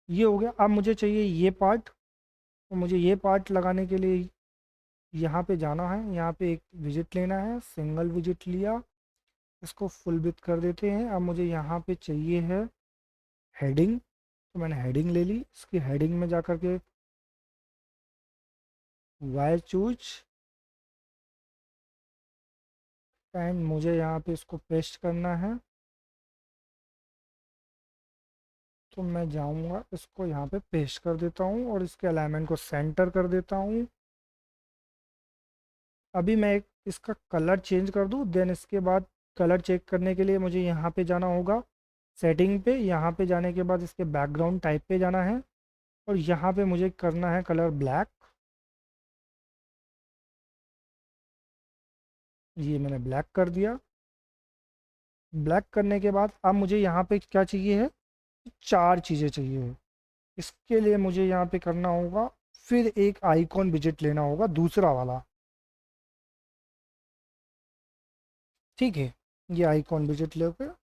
ये हो गया। अब मुझे चाहिए ये पार्ट, तो मुझे ये पार्ट लगाने के लिए यहाँ पे जाना है, यहाँ पे एक विजिट लेना है, सिंगल विजिट लिया, इसको फुल विड्थ कर देते हैं। अब मुझे यहाँ पे चाहिए है हेडिंग, तो मैंने हेडिंग ले ली। इसकी हेडिंग में जा कर के वाई चूज एंड मुझे यहाँ पे इसको पेस्ट करना है। तो मैं जाऊँगा, इसको यहाँ पे पेस्ट कर देता हूँ और इसके अलाइनमेंट को सेंटर कर देता हूँ। अभी मैं एक इसका कलर चेंज कर दूँ, देन इसके बाद कलर चेक करने के लिए मुझे यहाँ पे जाना होगा सेटिंग पे। यहाँ पे जाने के बाद इसके बैकग्राउंड टाइप पे जाना है और यहाँ पे मुझे करना है कलर ब्लैक। ये मैंने ब्लैक कर दिया। ब्लैक करने के बाद अब मुझे यहाँ पे क्या चाहिए है, चार चीज़ें चाहिए है। इसके लिए मुझे यहाँ पे करना होगा, फिर एक आइकॉन विजिट लेना होगा दूसरा वाला। ठीक है, ये आइकॉन विजिट लेकर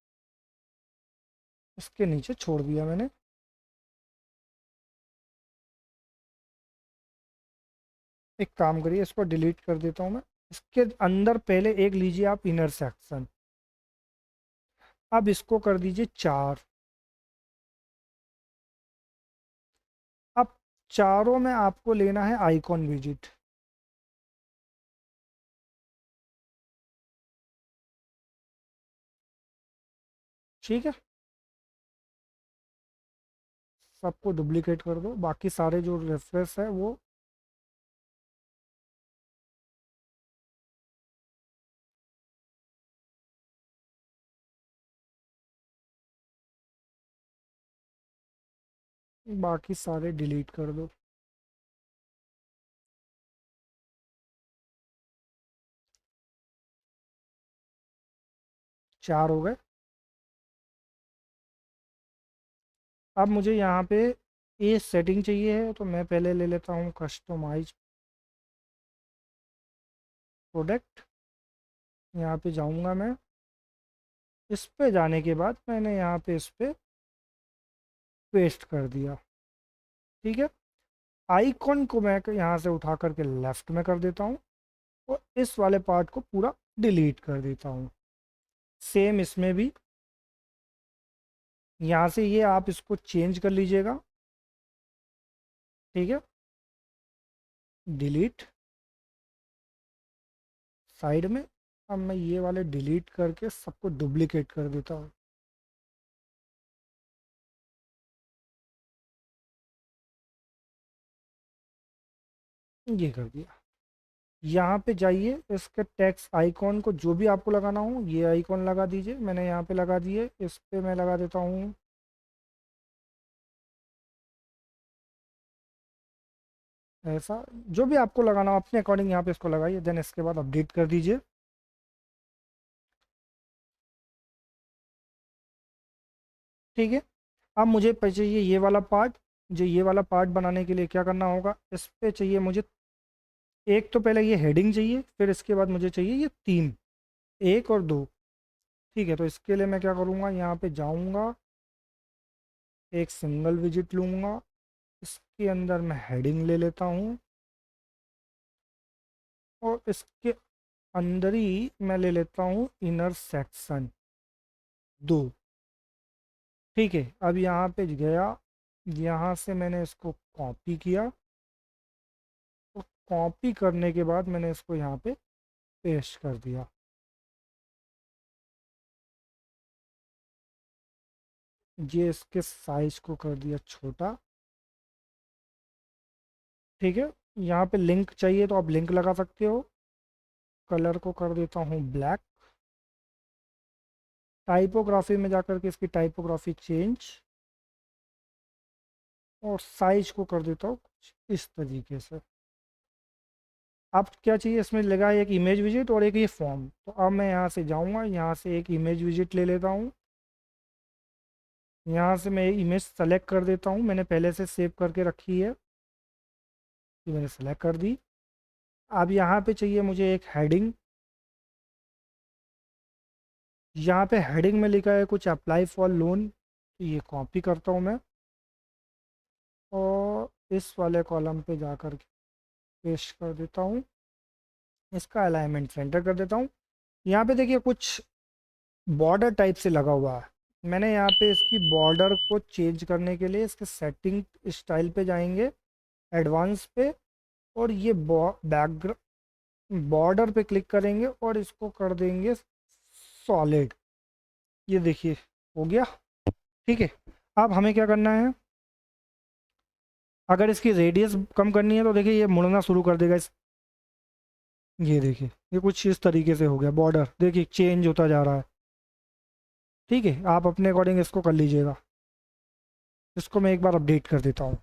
इसके नीचे छोड़ दिया मैंने। एक काम करिए, इसको डिलीट कर देता हूँ मैं। इसके अंदर पहले एक लीजिए आप इनर सेक्शन, अब इसको कर दीजिए चार। अब चारों में आपको लेना है आइकॉन विजिट। ठीक है, सबको डुप्लीकेट कर दो, बाकी सारे जो रेफरेंस है वो बाकी सारे डिलीट कर दो। चार हो गए। अब मुझे यहाँ पे ये सेटिंग चाहिए है, तो मैं पहले ले लेता हूँ कस्टमाइज प्रोडक्ट। यहाँ पे जाऊँगा मैं, इस पे जाने के बाद मैंने यहाँ पे इस पे पेस्ट कर दिया। ठीक है, आइकॉन को मैं यहाँ से उठा करके लेफ्ट में कर देता हूँ और इस वाले पार्ट को पूरा डिलीट कर देता हूँ। सेम इसमें भी यहाँ से ये आप इसको चेंज कर लीजिएगा। ठीक है, डिलीट साइड में। अब मैं ये वाले डिलीट करके सबको डुप्लीकेट कर देता हूँ। ये कर दिया। यहाँ पे जाइए, इसके टेक्स्ट आइकॉन को जो भी आपको लगाना हो ये आइकॉन लगा दीजिए। मैंने यहाँ पे लगा दिए, इस पे मैं लगा देता हूँ ऐसा। जो भी आपको लगाना हो अपने अकॉर्डिंग यहाँ पे इसको लगाइए, देन इसके बाद अपडेट कर दीजिए। ठीक है, अब मुझे चाहिए ये वाला पार्ट। जो ये वाला पार्ट बनाने के लिए क्या करना होगा, इस पे चाहिए मुझे एक, तो पहले ये हेडिंग चाहिए, फिर इसके बाद मुझे चाहिए ये तीन, एक और दो। ठीक है, तो इसके लिए मैं क्या करूँगा, यहाँ पे जाऊँगा, एक सिंगल विजिट लूँगा, इसके अंदर मैं हेडिंग ले लेता हूँ और इसके अंदर ही मैं ले लेता हूँ इनर सेक्शन दो। ठीक है, अब यहाँ पे गया, यहाँ से मैंने इसको कॉपी किया और कॉपी करने के बाद मैंने इसको यहाँ पे पेस्ट कर दिया। ये इसके साइज को कर दिया छोटा। ठीक है, यहाँ पे लिंक चाहिए तो आप लिंक लगा सकते हो। कलर को कर देता हूँ ब्लैक। टाइपोग्राफी में जाकर के इसकी टाइपोग्राफी चेंज और साइज को कर देता हूँ कुछ इस तरीके से। अब क्या चाहिए इसमें, लगा एक इमेज विजिट और एक ये फॉर्म। तो अब मैं यहाँ से जाऊँगा, यहाँ से एक इमेज विजिट ले लेता हूँ। यहाँ से मैं इमेज सेलेक्ट कर देता हूँ, मैंने पहले से सेव करके रखी है, ये मैंने सेलेक्ट कर दी। अब यहाँ पे चाहिए मुझे एक हेडिंग। यहाँ पे हेडिंग में लिखा है कुछ अप्लाई फॉर लोन, तो ये कॉपी करता हूँ मैं और इस वाले कॉलम पे जा कर के पेस्ट कर देता हूँ। इसका अलाइनमेंट सेंटर कर देता हूँ। यहाँ पे देखिए कुछ बॉर्डर टाइप से लगा हुआ है, मैंने यहाँ पे इसकी बॉर्डर को चेंज करने के लिए इसके सेटिंग स्टाइल पे जाएंगे, एडवांस पे, और ये बैकग्राउंड बॉर्डर पे क्लिक करेंगे और इसको कर देंगे सॉलिड। ये देखिए हो गया। ठीक है, अब हमें क्या करना है, अगर इसकी रेडियस कम करनी है तो देखिए ये मुड़ना शुरू कर देगा ये देखिए ये कुछ इस तरीके से हो गया, बॉर्डर देखिए चेंज होता जा रहा है। ठीक है, आप अपने अकॉर्डिंग इसको कर लीजिएगा। इसको मैं एक बार अपडेट कर देता हूँ।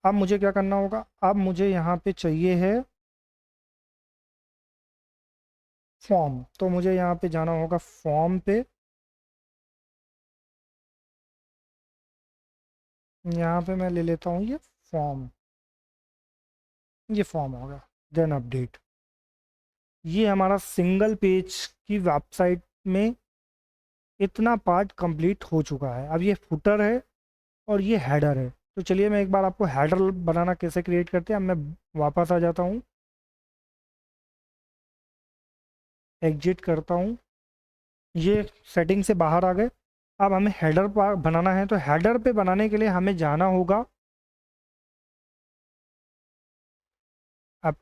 अब मुझे क्या करना होगा, अब मुझे यहाँ पे चाहिए है फॉर्म, तो मुझे यहाँ पे जाना होगा फॉर्म पे। यहाँ पे मैं ले लेता हूँ ये फॉर्म, ये फॉर्म होगा, देन अपडेट। ये हमारा सिंगल पेज की वेबसाइट में इतना पार्ट कंप्लीट हो चुका है। अब ये फुटर है और ये हेडर है। तो चलिए मैं एक बार आपको हेडर बनाना कैसे क्रिएट करते हैं, अब मैं वापस आ जाता हूँ, एग्जिट करता हूँ, ये सेटिंग से बाहर आ गए। अब हमें हेडर बनाना है, तो हेडर पे बनाने के लिए हमें जाना होगा अब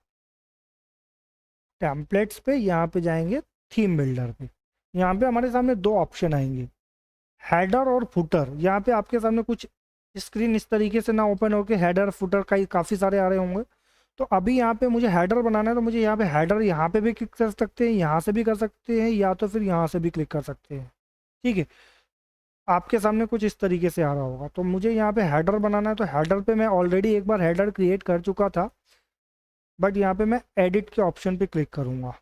टेम्पलेट्स पे, यहाँ पे जाएंगे थीम बिल्डर पे। यहाँ पे हमारे सामने दो ऑप्शन आएंगे, हेडर और फुटर। यहाँ पे आपके सामने कुछ स्क्रीन इस तरीके से ना ओपन हो के हेडर फुटर का काफ़ी सारे आ रहे होंगे। तो अभी यहाँ पे मुझे हेडर बनाना है, तो मुझे यहाँ पे हेडर यहाँ पे भी क्लिक कर सकते हैं, यहाँ से भी कर सकते हैं, या तो फिर यहाँ से भी क्लिक कर सकते हैं। ठीक है, आपके सामने कुछ इस तरीके से आ रहा होगा। तो मुझे यहाँ पे हेडर बनाना है, तो हेडर पे मैं ऑलरेडी एक बार हेडर क्रिएट कर चुका था, बट यहाँ पे मैं एडिट के ऑप्शन पे क्लिक करूँगा।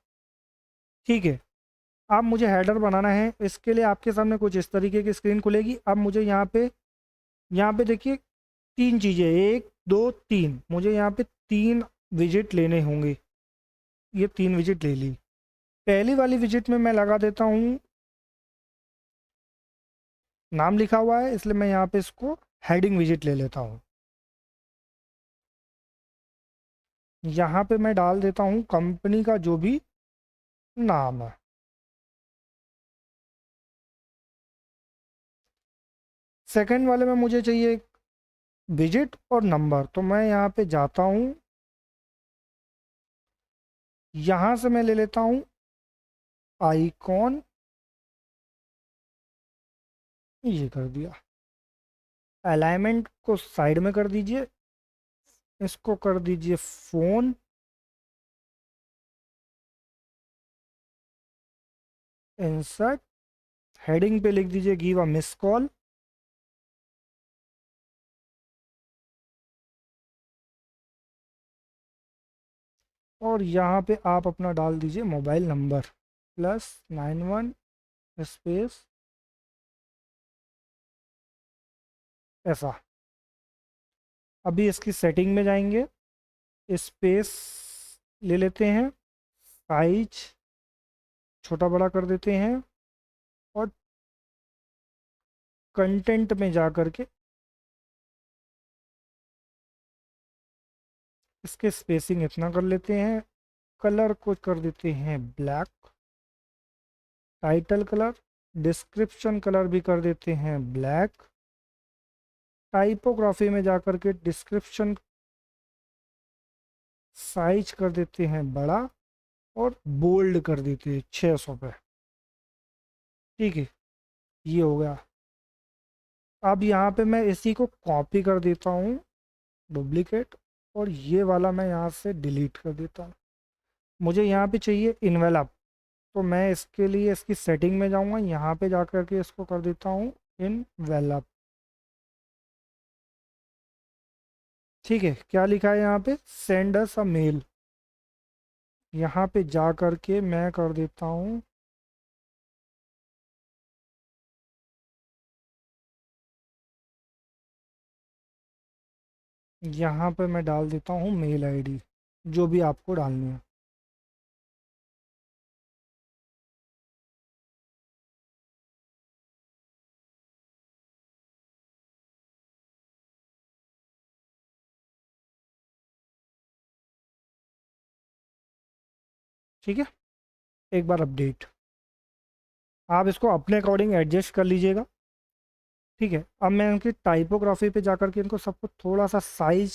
ठीक है, अब मुझे हेडर बनाना है, इसके लिए आपके सामने कुछ इस तरीके की स्क्रीन खुलेगी। अब मुझे यहाँ पे देखिए तीन चीज़ें, एक दो तीन, मुझे यहाँ पे तीन विजिट लेने होंगे। ये तीन विजिट ले ली। पहली वाली विजिट में मैं लगा देता हूँ, नाम लिखा हुआ है इसलिए मैं यहाँ पे इसको हेडिंग विजिट ले लेता हूँ। यहाँ पे मैं डाल देता हूँ कंपनी का जो भी नाम है। सेकंड वाले में मुझे चाहिए विजिट और नंबर, तो मैं यहाँ पे जाता हूँ, यहाँ से मैं ले लेता हूँ आइकॉन, ये कर दिया। अलाइनमेंट को साइड में कर दीजिए, इसको कर दीजिए फ़ोन, इंसर्ट, हेडिंग पे लिख दीजिए गिव अ मिस कॉल, और यहाँ पे आप अपना डाल दीजिए मोबाइल नंबर +91 स्पेस ऐसा। अभी इसकी सेटिंग में जाएंगे, स्पेस ले लेते हैं, साइज छोटा बड़ा कर देते हैं, और कंटेंट में जा कर के इसके स्पेसिंग इतना कर लेते हैं, कलर को कर देते हैं black, title colour, description colour भी कर देते हैं ब्लैक, टाइपोग्राफी में जा कर के डिस्क्रिप्शन साइज कर देते हैं बड़ा, और बोल्ड कर देते हैं 600 पे। ठीक है, ये हो गया। अब यहाँ पे मैं इसी को कॉपी कर देता हूँ, डुप्लीकेट, और ये वाला मैं यहाँ से डिलीट कर देता हूँ। मुझे यहाँ पे चाहिए इन्वेलप, तो मैं इसके लिए इसकी सेटिंग में जाऊँगा, यहाँ पे जा कर के इसको कर देता हूँ इनवेलप। ठीक है, क्या लिखा है यहाँ पे, सेंड अस अ मेल। यहाँ पे जा कर के मैं कर देता हूँ, यहाँ पे मैं डाल देता हूँ मेल आईडी, जो भी आपको डालनी है। ठीक है, एक बार अपडेट, आप इसको अपने अकॉर्डिंग एडजस्ट कर लीजिएगा। ठीक है, अब मैं इनकी टाइपोग्राफी पे जाकर के इनको सबको थोड़ा सा साइज,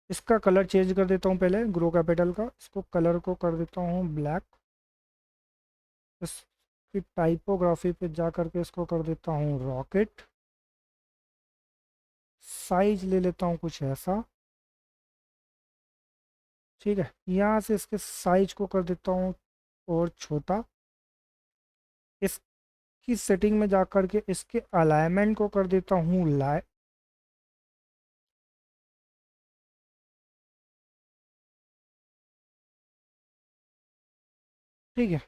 इसका कलर चेंज कर देता हूँ। पहले ग्रो कैपिटल का, इसको कलर को कर देता हूँ ब्लैक। इसकी टाइपोग्राफी पे जा कर के इसको कर देता हूँ रॉकेट। साइज ले लेता हूँ कुछ ऐसा। ठीक है, यहाँ से इसके साइज को कर देता हूँ और छोटा। इसकी सेटिंग में जा कर के इसके अलाइनमेंट को कर देता हूँ लाइ। ठीक है,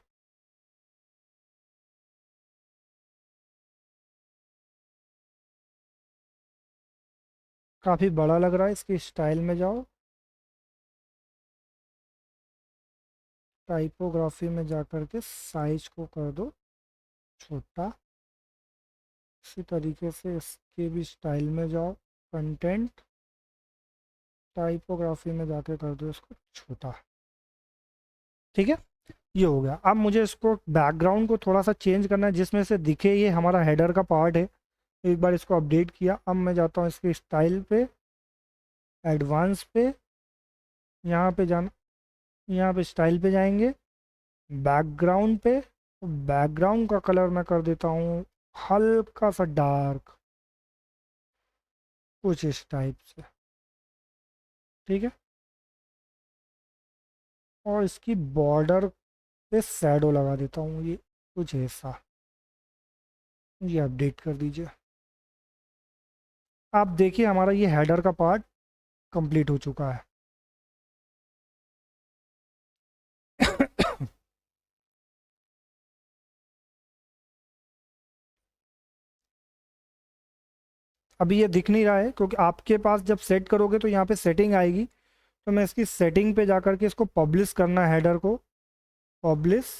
काफ़ी बड़ा लग रहा है, इसकी स्टाइल में जाओ, टाइपोग्राफी में जा कर के साइज को कर दो छोटा। इसी तरीके से इसके भी स्टाइल में जाओ, कंटेंट, टाइपोग्राफी में जाके कर दो इसको छोटा। ठीक है, ये हो गया। अब मुझे इसको बैकग्राउंड को थोड़ा सा चेंज करना है, जिसमें से दिखे ये हमारा हेडर का पार्ट है। एक बार इसको अपडेट किया, अब मैं जाता हूँ इसके स्टाइल पे, एडवांस पे, यहाँ पे जाना, यहाँ पे स्टाइल पे जाएंगे, बैकग्राउंड पे। बैकग्राउंड का कलर मैं कर देता हूँ हल्का सा डार्क, कुछ इस टाइप से। ठीक है, और इसकी बॉर्डर पे शैडो लगा देता हूँ, ये कुछ ऐसा। ये अपडेट कर दीजिए। आप देखिए हमारा ये हेडर का पार्ट कंप्लीट हो चुका है। अभी ये दिख नहीं रहा है, क्योंकि आपके पास जब सेट करोगे तो यहाँ पे सेटिंग आएगी। तो मैं इसकी सेटिंग पे जा कर के इसको पब्लिश करना है, हेडर को पब्लिश।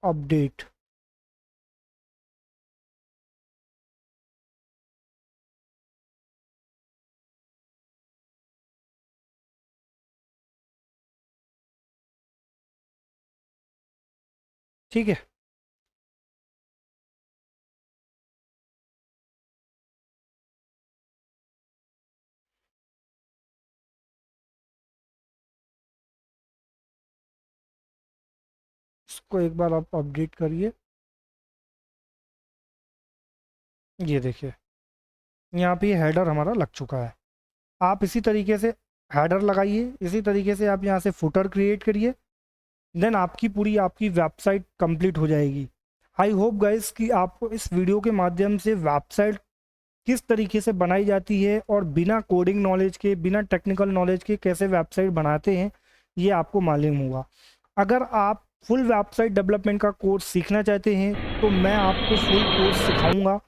अपडेट, ठीक है। इसको एक बार आप अपडेट करिए, ये देखिए यहाँ पे हेडर हमारा लग चुका है। आप इसी तरीके से हेडर लगाइए, इसी तरीके से आप यहाँ से फुटर क्रिएट करिए, देन आपकी पूरी आपकी वेबसाइट कंप्लीट हो जाएगी। आई होप गाइस कि आपको इस वीडियो के माध्यम से वेबसाइट किस तरीके से बनाई जाती है और बिना कोडिंग नॉलेज के, बिना टेक्निकल नॉलेज के कैसे वेबसाइट बनाते हैं, ये आपको मालूम होगा। अगर आप फुल वेबसाइट डेवलपमेंट का कोर्स सीखना चाहते हैं तो मैं आपको फुल कोर्स सिखाऊंगा,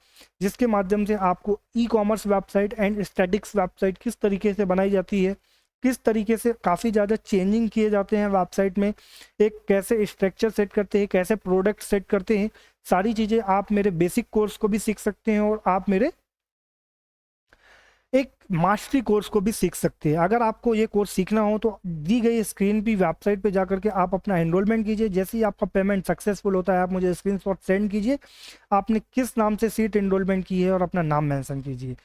जिसके माध्यम से आपको e commerce website and statics website किस तरीके से बनाई जाती है, किस तरीके से काफ़ी ज़्यादा चेंजिंग किए जाते हैं वेबसाइट में, एक कैसे स्ट्रक्चर सेट करते हैं, कैसे प्रोडक्ट सेट करते हैं, सारी चीज़ें आप मेरे बेसिक कोर्स को भी सीख सकते हैं और आप मेरे एक मास्टरी कोर्स को भी सीख सकते हैं। अगर आपको ये कोर्स सीखना हो तो दी गई स्क्रीन पे वेबसाइट पे जाकर के आप अपना एनरोलमेंट कीजिए। जैसे ही आपका पेमेंट सक्सेसफुल होता है आप मुझे स्क्रीनशॉट सेंड कीजिए, आपने किस नाम से सीट एनरोलमेंट की है और अपना नाम मेंशन कीजिए।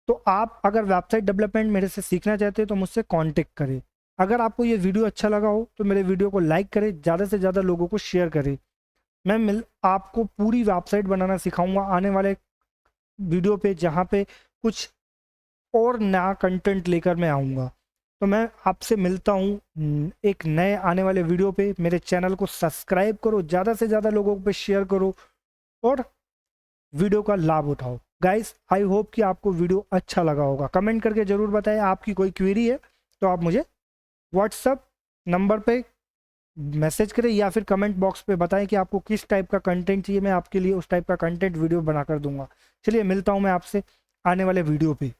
तो आप अगर वेबसाइट डेवलपमेंट मेरे से सीखना चाहते हैं तो मुझसे कॉन्टेक्ट करें। अगर आपको ये वीडियो अच्छा लगा हो तो मेरे वीडियो को लाइक करें, ज़्यादा से ज़्यादा लोगों को शेयर करें। आपको पूरी वेबसाइट बनाना सिखाऊंगा आने वाले वीडियो पे, जहाँ पे कुछ और नया कंटेंट लेकर मैं आऊँगा। तो मैं आपसे मिलता हूँ एक नए आने वाले वीडियो पे। मेरे चैनल को सब्सक्राइब करो, ज़्यादा से ज़्यादा लोगों पे शेयर करो और वीडियो का लाभ उठाओ। गाइस, आई होप कि आपको वीडियो अच्छा लगा होगा। कमेंट करके ज़रूर बताएं। आपकी कोई क्वेरी है तो आप मुझे व्हाट्सअप नंबर पे मैसेज करें या फिर कमेंट बॉक्स पे बताएं कि आपको किस टाइप का कंटेंट चाहिए। मैं आपके लिए उस टाइप का कंटेंट वीडियो बनाकर दूंगा। चलिए, मिलता हूं मैं आपसे आने वाले वीडियो पे।